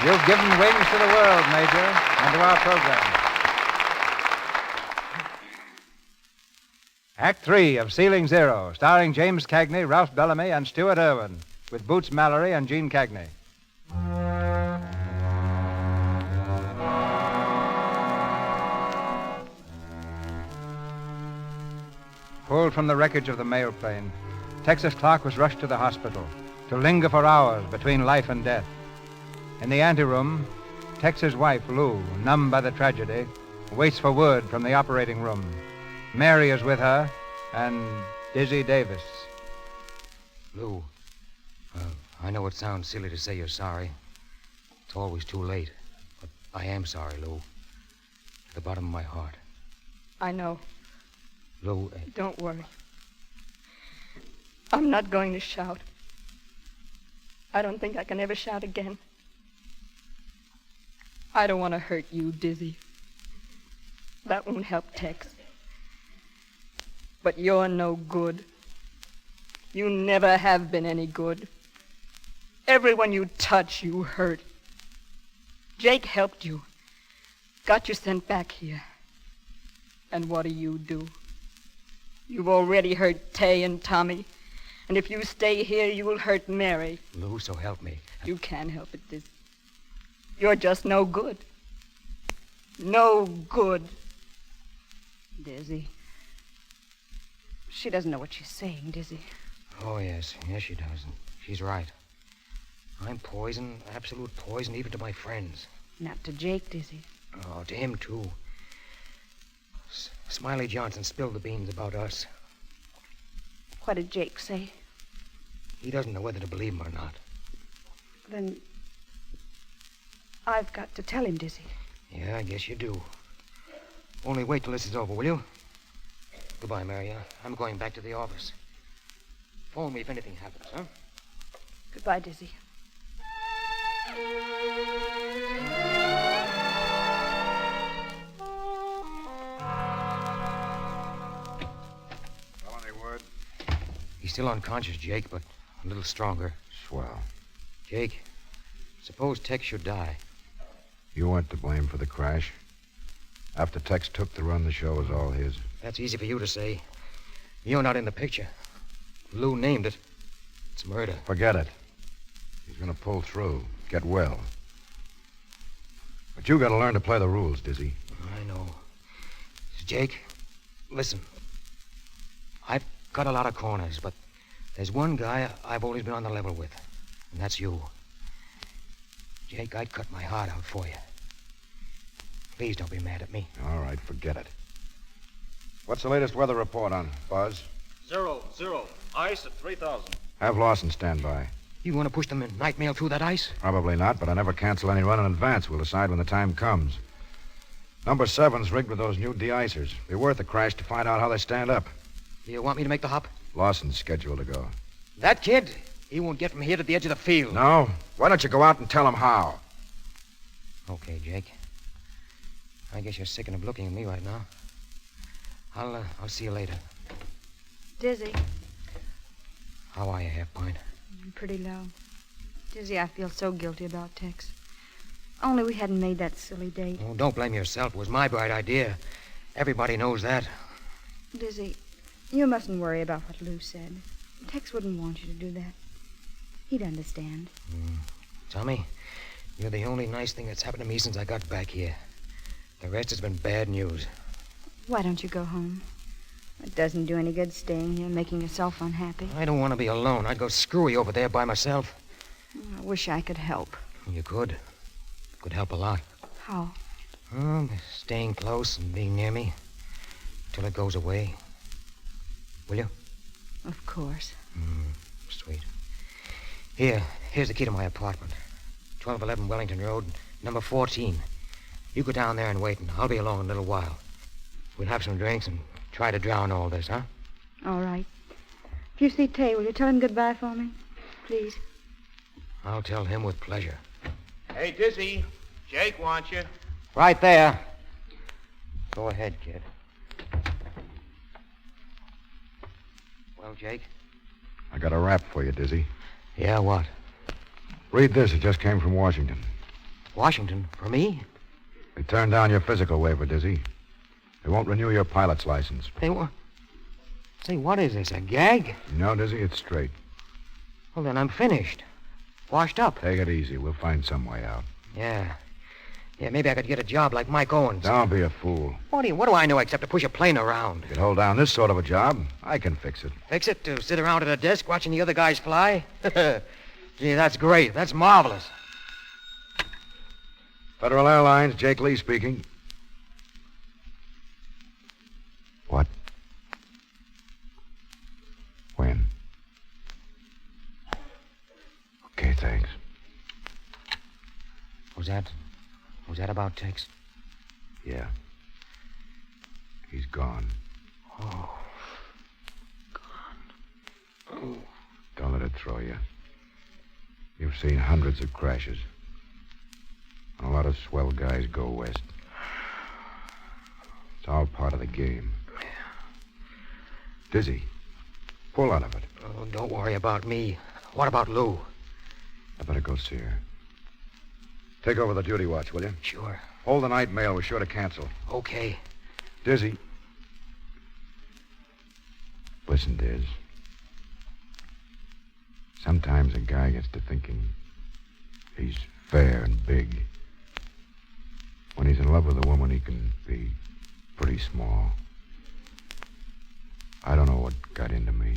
You've given wings to the world, Major, and to our program. Act 3 of Sealing Zero, starring James Cagney, Ralph Bellamy, and Stuart Irwin, with Boots Mallory and Gene Cagney. Pulled from the wreckage of the mail plane, Texas Clark was rushed to the hospital to linger for hours between life and death. In the anteroom, Tex's wife, Lou, numb by the tragedy, waits for word from the operating room. Mary is with her, and Dizzy Davis. Lou, I know it sounds silly to say you're sorry. It's always too late. But I am sorry, Lou. To the bottom of my heart. I know. Lou... Don't worry. I'm not going to shout. I don't think I can ever shout again. I don't want to hurt you, Dizzy. That won't help Tex. But you're no good. You never have been any good. Everyone you touch, you hurt. Jake helped you. Got you sent back here. And what do? You've already hurt Tay and Tommy. And if you stay here, you'll hurt Mary. Lou, so help me. You can't help it, Dizzy. You're just no good. No good. Dizzy. She doesn't know what she's saying, Dizzy. Oh, yes. Yes, she does. And she's right. I'm poison, absolute poison, even to my friends. Not to Jake, Dizzy. Oh, to him, too. Smiley Johnson spilled the beans about us. What did Jake say? He doesn't know whether to believe him or not. Then I've got to tell him, Dizzy. Yeah, I guess you do. Only wait till this is over, will you? Goodbye, Mary. I'm going back to the office. Phone me if anything happens, huh? Goodbye, Dizzy. Well, any word? He's still unconscious, Jake, but a little stronger. Swell. Jake, suppose Tex should die. You weren't to blame for the crash. After Tex took the run, the show was all his. That's easy for you to say. You're not in the picture. Lou named it. It's murder. Forget it. He's going to pull through, get well. But you got to learn to play the rules, Dizzy. I know. Jake, listen. I've cut a lot of corners, but there's one guy I've always been on the level with, and that's you. Jake, I'd cut my heart out for you. Please don't be mad at me. All right, forget it. What's the latest weather report on, Buzz? 0. Ice at 3,000. Have Lawson stand by. You want to push them in night mail through that ice? Probably not, but I never cancel any run in advance. We'll decide when the time comes. Number 7's rigged with those new de-icers. Be worth a crash to find out how they stand up. You want me to make the hop? Lawson's scheduled to go. That kid? He won't get from here to the edge of the field. No? Why don't you go out and tell him how? Okay, Jake. I guess you're sickened of looking at me right now. I'll see you later. Dizzy. How are you, Half Pint? I'm pretty low. Dizzy, I feel so guilty about Tex. Only we hadn't made that silly date. Oh, don't blame yourself. It was my bright idea. Everybody knows that. Dizzy, you mustn't worry about what Lou said. Tex wouldn't want you to do that. He'd understand. Tommy, you're the only nice thing that's happened to me since I got back here. The rest has been bad news. Why don't you go home? It doesn't do any good staying here, making yourself unhappy. I don't want to be alone. I'd go screwy over there by myself. I wish I could help. You could. Could help a lot. How? Staying close and being near me till it goes away. Will you? Of course. Sweet. Here's the key to my apartment. 1211 Wellington Road, number 14. You go down there and wait, and I'll be along in a little while. We'll have some drinks and try to drown all this, huh? All right. If you see Tay, will you tell him goodbye for me? Please. I'll tell him with pleasure. Hey, Dizzy. Jake wants you. Right there. Go ahead, kid. Well, Jake? I got a rap for you, Dizzy. Yeah, what? Read this. It just came from Washington. Washington? For me? They turned down your physical waiver, Dizzy. They won't renew your pilot's license. They won't? Say, what is this, a gag? No, Dizzy, it's straight. Well, then I'm finished. Washed up. Take it easy. We'll find some way out. Yeah. Yeah, maybe I could get a job like Mike Owens. Don't be a fool. What do I know except to push a plane around? You could hold down this sort of a job. I can fix it. Fix it? To sit around at a desk watching the other guys fly? Gee, that's great. That's marvelous. Federal Airlines, Jake Lee speaking. What? When? Okay, thanks. Was that about Tex? Yeah. He's gone. Oh. Gone. Don't let it throw you. You've seen hundreds of crashes. And a lot of swell guys go west. It's all part of the game. Dizzy, pull out of it. Oh, don't worry about me. What about Lou? I better go see her. Take over the duty watch, will you? Sure. Hold the night mail. We're sure to cancel. Okay. Dizzy. Listen, Diz. Sometimes a guy gets to thinking he's fair and big. When he's in love with a woman, he can be pretty small. I don't know what got into me.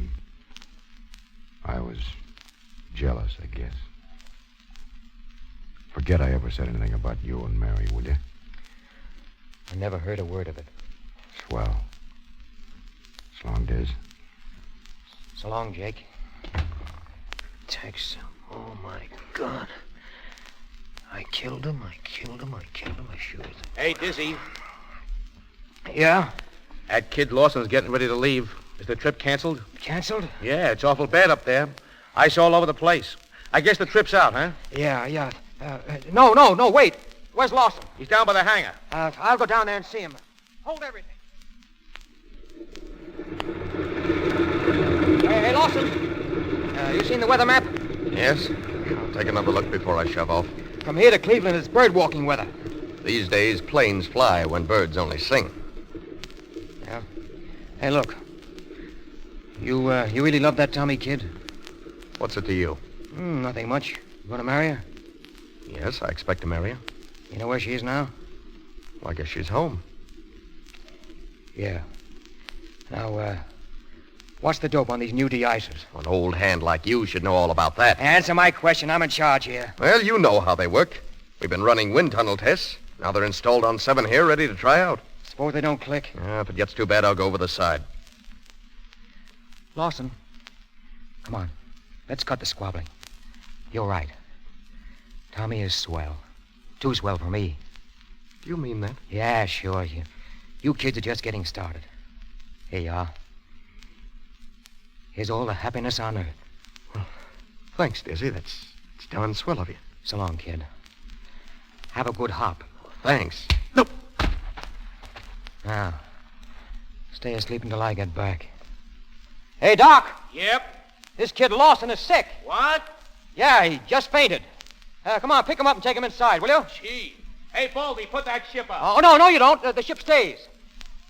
I was jealous, I guess. Forget I ever said anything about you and Mary, will you? I never heard a word of it. Swell. So long, Diz. So long, Jake. Tex. Oh, my God. I killed him. I shoot. Hey, Dizzy. Yeah? That kid Lawson's getting ready to leave. Is the trip canceled? Canceled? Yeah, it's awful bad up there. Ice all over the place. I guess the trip's out, huh? Yeah. No, wait. Where's Lawson? He's down by the hangar. I'll go down there and see him. Hold everything. Hey, Lawson. You seen the weather map? Yes. I'll take another look before I shove off. From here to Cleveland, it's bird walking weather. These days, planes fly when birds only sing. Yeah. Hey, look. You really love that Tommy kid? What's it to you? Nothing much. You want to marry her? Yes, I expect to marry her. You know where she is now? Well, I guess she's home. Yeah. Now, what's the dope on these new de-icers? An old hand like you should know all about that. Answer my question. I'm in charge here. Well, you know how they work. We've been running wind tunnel tests. Now they're installed on 7 here, ready to try out. Suppose they don't click? If it gets too bad, I'll go over the side. Lawson, come on. Let's cut the squabbling. You're right. Tommy is swell. Too swell for me. Do you mean that? Yeah, sure. You kids are just getting started. Here you are. Here's all the happiness on earth. Well, thanks, Dizzy. That's darn swell of you. So long, kid. Have a good hop. Thanks. Nope. Now, stay asleep until I get back. Hey, Doc. Yep. This kid Lawson is sick. What? Yeah, he just fainted. Come on, pick him up and take him inside, will you? Gee. Hey, Baldy, put that ship up. Oh, no, you don't. The ship stays.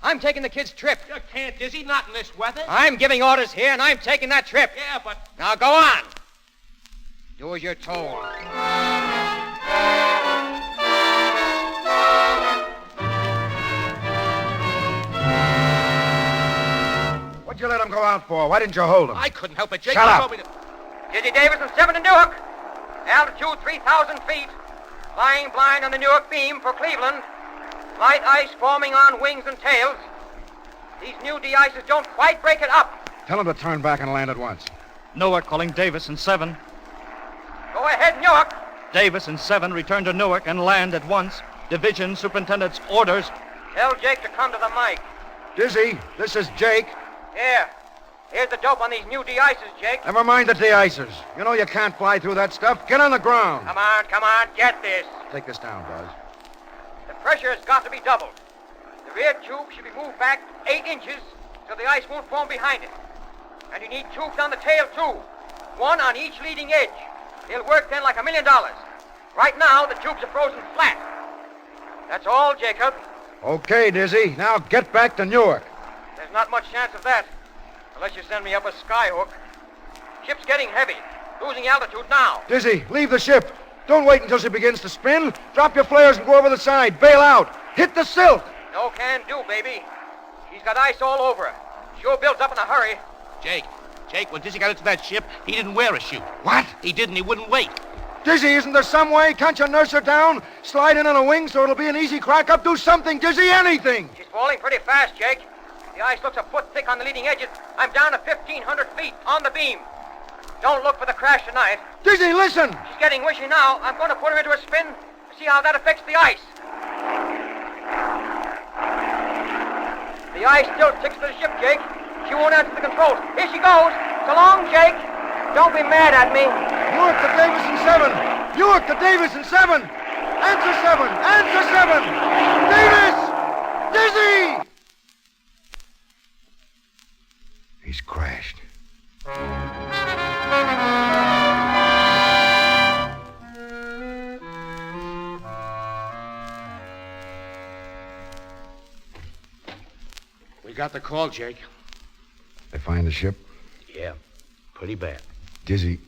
I'm taking the kid's trip. You can't, Dizzy, not in this weather. I'm giving orders here, and I'm taking that trip. Yeah, but... Now, go on. Do as you're told. What'd you let him go out for? Why didn't you hold him? I couldn't help it, Jake. Shut up. Dizzy Davis and 7 to Newark. Altitude 3,000 feet. Flying blind on the Newark beam for Cleveland. Light ice forming on wings and tails. These new de-ices don't quite break it up. Tell him to turn back and land at once. Newark calling Davis and 7. Go ahead, Newark. Davis and 7 return to Newark and land at once. Division Superintendent's orders. Tell Jake to come to the mic. Dizzy, this is Jake. Here. Here's the dope on these new de-icers, Jake. Never mind the de-icers. You know you can't fly through that stuff. Get on the ground. Come on, get this. Take this down, Buzz. The pressure has got to be doubled. The rear tube should be moved back 8 inches so the ice won't form behind it. And you need tubes on the tail, too. One on each leading edge. They'll work then like $1 million. Right now, the tubes are frozen flat. That's all, Jacob. Okay, Dizzy. Now get back to Newark. There's not much chance of that, unless you send me up a skyhook. Ship's getting heavy. Losing altitude now. Dizzy, leave the ship. Don't wait until she begins to spin. Drop your flares and go over the side. Bail out. Hit the silk. No can do, baby. She's got ice all over her. Sure built up in a hurry. Jake, when Dizzy got into that ship, he didn't wear a chute. What? He didn't. He wouldn't wait. Dizzy, isn't there some way? Can't you nurse her down? Slide in on a wing so it'll be an easy crack up? Do something, Dizzy, anything. She's falling pretty fast, Jake. The ice looks a foot thick on the leading edges. I'm down to 1,500 feet on the beam. Don't look for the crash tonight. Dizzy, listen! She's getting wishy now. I'm going to put her into a spin to see how that affects the ice. The ice still sticks to the ship, Jake. She won't answer the controls. Here she goes. So long, Jake. Don't be mad at me. Newark to Davison 7. Newark to Davison 7. Answer 7. Answer 7. Davis! Dizzy! He's crashed. We got the call, Jake. They find the ship? Yeah, pretty bad. Dizzy.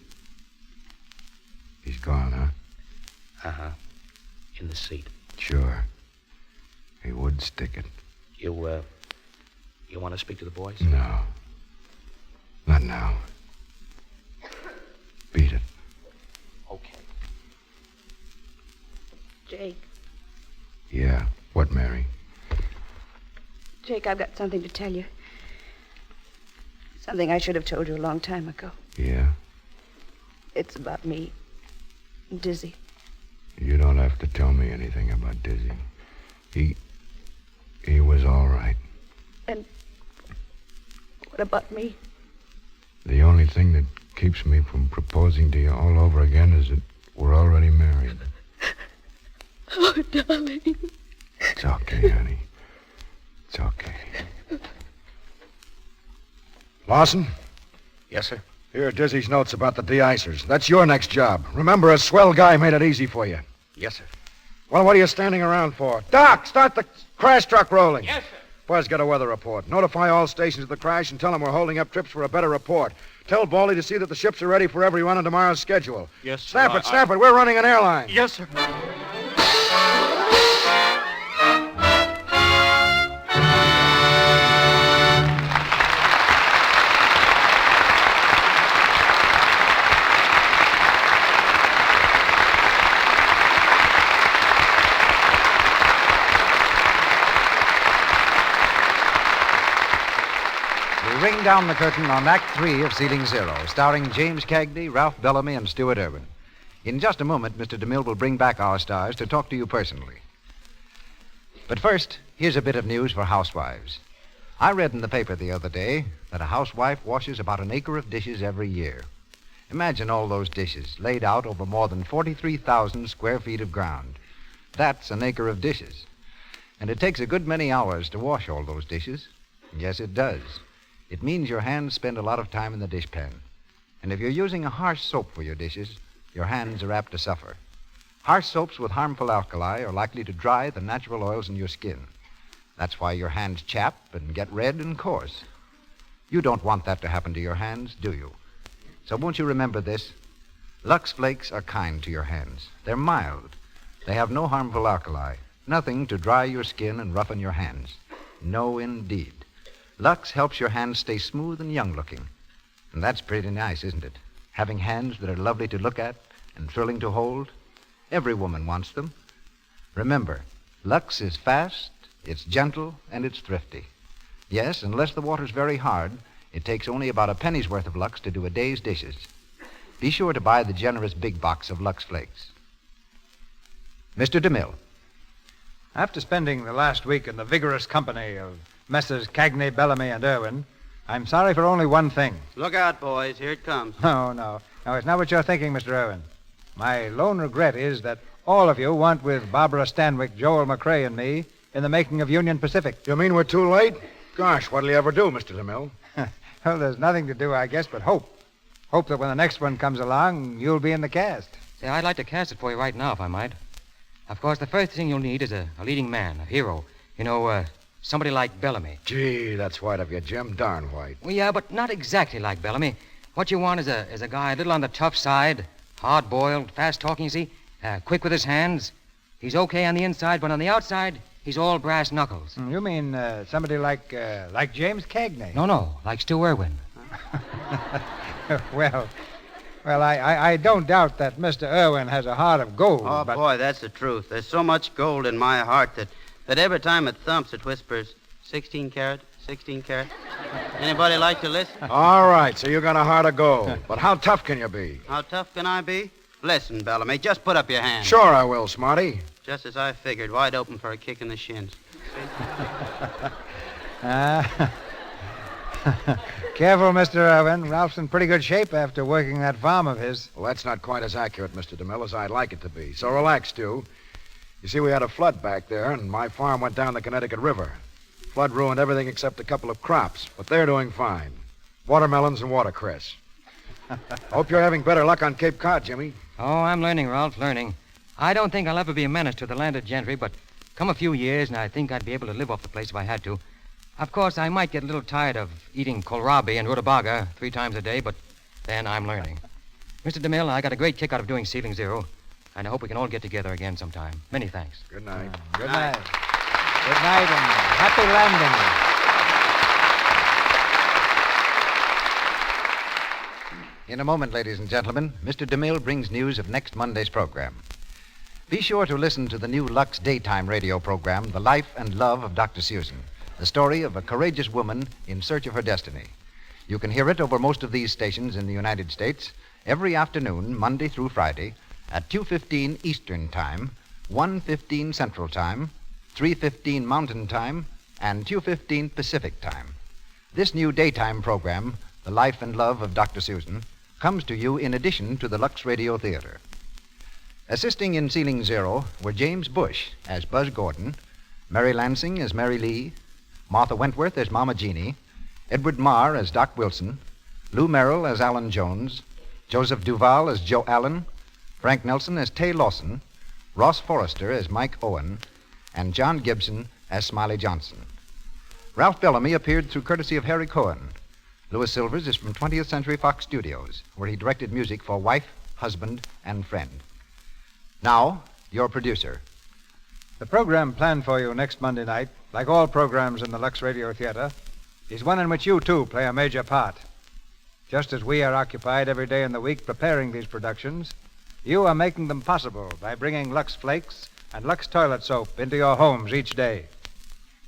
He's gone, huh? Uh-huh. In the seat. Sure. He would stick it. You want to speak to the boys? No. Not now. Beat it. Okay. Jake. Yeah. What, Mary? Jake, I've got something to tell you. Something I should have told you a long time ago. Yeah? It's about me. Dizzy. You don't have to tell me anything about Dizzy. He was all right. And what about me? The only thing that keeps me from proposing to you all over again is that we're already married. Oh, darling. It's okay, honey. It's okay. Lawson? Yes, sir? Here are Dizzy's notes about the de-icers. That's your next job. Remember, a swell guy made it easy for you. Yes, sir. Well, what are you standing around for? Doc, start the crash truck rolling. Yes, sir. Buzz, get a weather report. Notify all stations of the crash and tell them we're holding up trips for a better report. Tell Baldy to see that the ships are ready for every run on tomorrow's schedule. Yes, sir. Snap it. We're running an airline. Yes, sir. Ring down the curtain on Act 3 of Ceiling Zero, starring James Cagney, Ralph Bellamy, and Stuart Irwin. In just a moment, Mr. DeMille will bring back our stars to talk to you personally. But first, here's a bit of news for housewives. I read in the paper the other day that a housewife washes about an acre of dishes every year. Imagine all those dishes laid out over more than 43,000 square feet of ground. That's an acre of dishes. And it takes a good many hours to wash all those dishes. Yes, it does. It means your hands spend a lot of time in the dishpan. And if you're using a harsh soap for your dishes, your hands are apt to suffer. Harsh soaps with harmful alkali are likely to dry the natural oils in your skin. That's why your hands chap and get red and coarse. You don't want that to happen to your hands, do you? So won't you remember this? Lux Flakes are kind to your hands. They're mild. They have no harmful alkali, nothing to dry your skin and roughen your hands. No, indeed. Lux helps your hands stay smooth and young-looking. And that's pretty nice, isn't it? Having hands that are lovely to look at and thrilling to hold. Every woman wants them. Remember, Lux is fast, it's gentle, and it's thrifty. Yes, unless the water's very hard, it takes only about a penny's worth of Lux to do a day's dishes. Be sure to buy the generous big box of Lux Flakes. Mr. DeMille. After spending the last week in the vigorous company of Messrs. Cagney, Bellamy, and Irwin, I'm sorry for only one thing. Look out, boys. Here it comes. No, it's not what you're thinking, Mr. Irwin. My lone regret is that all of you want with Barbara Stanwyck, Joel McRae, and me in the making of Union Pacific. You mean we're too late? Gosh, what'll you ever do, Mr. DeMille? Well, there's nothing to do, I guess, but hope. Hope that when the next one comes along, you'll be in the cast. Say, I'd like to cast it for you right now, if I might. Of course, the first thing you'll need is a leading man, a hero. You know, somebody like Bellamy. Gee, that's white of you, Jim. Darn white. Well, yeah, but not exactly like Bellamy. What you want is a guy a little on the tough side, hard-boiled, fast-talking, you see, quick with his hands. He's okay on the inside, but on the outside, he's all brass knuckles. You mean somebody like James Cagney? No, like Stu Irwin. Well, I don't doubt that Mr. Irwin has a heart of gold. Oh, but... boy, that's the truth. There's so much gold in my heart that every time it thumps, it whispers, 16 carat, 16 carat. Anybody like to listen? All right, so you got a heart of gold. But how tough can you be? How tough can I be? Listen, Bellamy, just put up your hand. Sure I will, Smarty. Just as I figured, wide open for a kick in the shins. Careful, Mr. Irwin. Ralph's in pretty good shape after working that farm of his. Well, that's not quite as accurate, Mr. DeMille, as I'd like it to be. So relax, Stu. You see, we had a flood back there, and my farm went down the Connecticut River. Flood ruined everything except a couple of crops, but they're doing fine. Watermelons and watercress. Hope you're having better luck on Cape Cod, Jimmy. Oh, I'm learning, Ralph, learning. I don't think I'll ever be a menace to the landed gentry, but come a few years, and I think I'd be able to live off the place if I had to. Of course, I might get a little tired of eating kohlrabi and rutabaga 3 times a day, but then I'm learning. Mr. DeMille, I got a great kick out of doing Ceiling Zero, and I hope we can all get together again sometime. Many thanks. Good night. Good night. Good night and happy landing. In a moment, ladies and gentlemen, Mr. DeMille brings news of next Monday's program. Be sure to listen to the new Lux daytime radio program, The Life and Love of Dr. Susan, the story of a courageous woman in search of her destiny. You can hear it over most of these stations in the United States every afternoon, Monday through Friday, at 2:15 Eastern Time, 1:15 Central Time, 3:15 Mountain Time, and 2:15 Pacific Time. This new daytime program, The Life and Love of Dr. Susan, comes to you in addition to the Lux Radio Theatre. Assisting in Ceiling Zero were James Bush as Buzz Gordon, Mary Lansing as Mary Lee, Martha Wentworth as Mama Jeannie, Edward Marr as Doc Wilson, Lou Merrill as Alan Jones, Joseph Duval as Joe Allen, Frank Nelson as Tay Lawson, Ross Forrester as Mike Owen, and John Gibson as Smiley Johnson. Ralph Bellamy appeared through courtesy of Harry Cohen. Louis Silvers is from 20th Century Fox Studios, where he directed music for Wife, Husband, and Friend. Now, your producer. The program planned for you next Monday night, like all programs in the Lux Radio Theatre, is one in which you, too, play a major part. Just as we are occupied every day in the week preparing these productions, you are making them possible by bringing Lux Flakes and Lux Toilet Soap into your homes each day.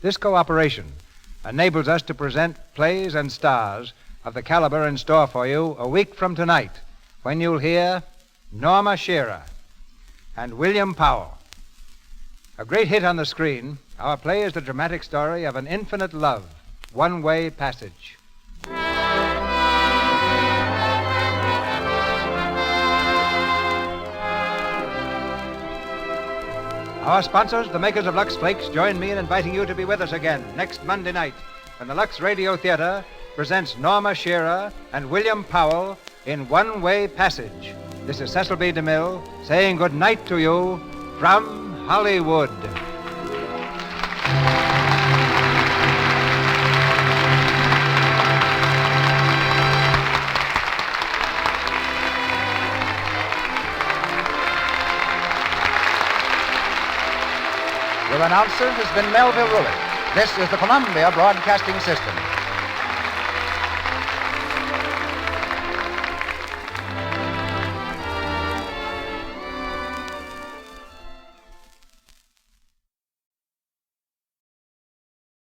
This cooperation enables us to present plays and stars of the caliber in store for you a week from tonight, when you'll hear Norma Shearer and William Powell. A great hit on the screen, our play is the dramatic story of an infinite love, one-way passage. Our sponsors, the makers of Lux Flakes, join me in inviting you to be with us again next Monday night when the Lux Radio Theatre presents Norma Shearer and William Powell in One-Way Passage. This is Cecil B. DeMille saying good night to you from Hollywood. Your announcer has been Melville Ruick. This is the Columbia Broadcasting System.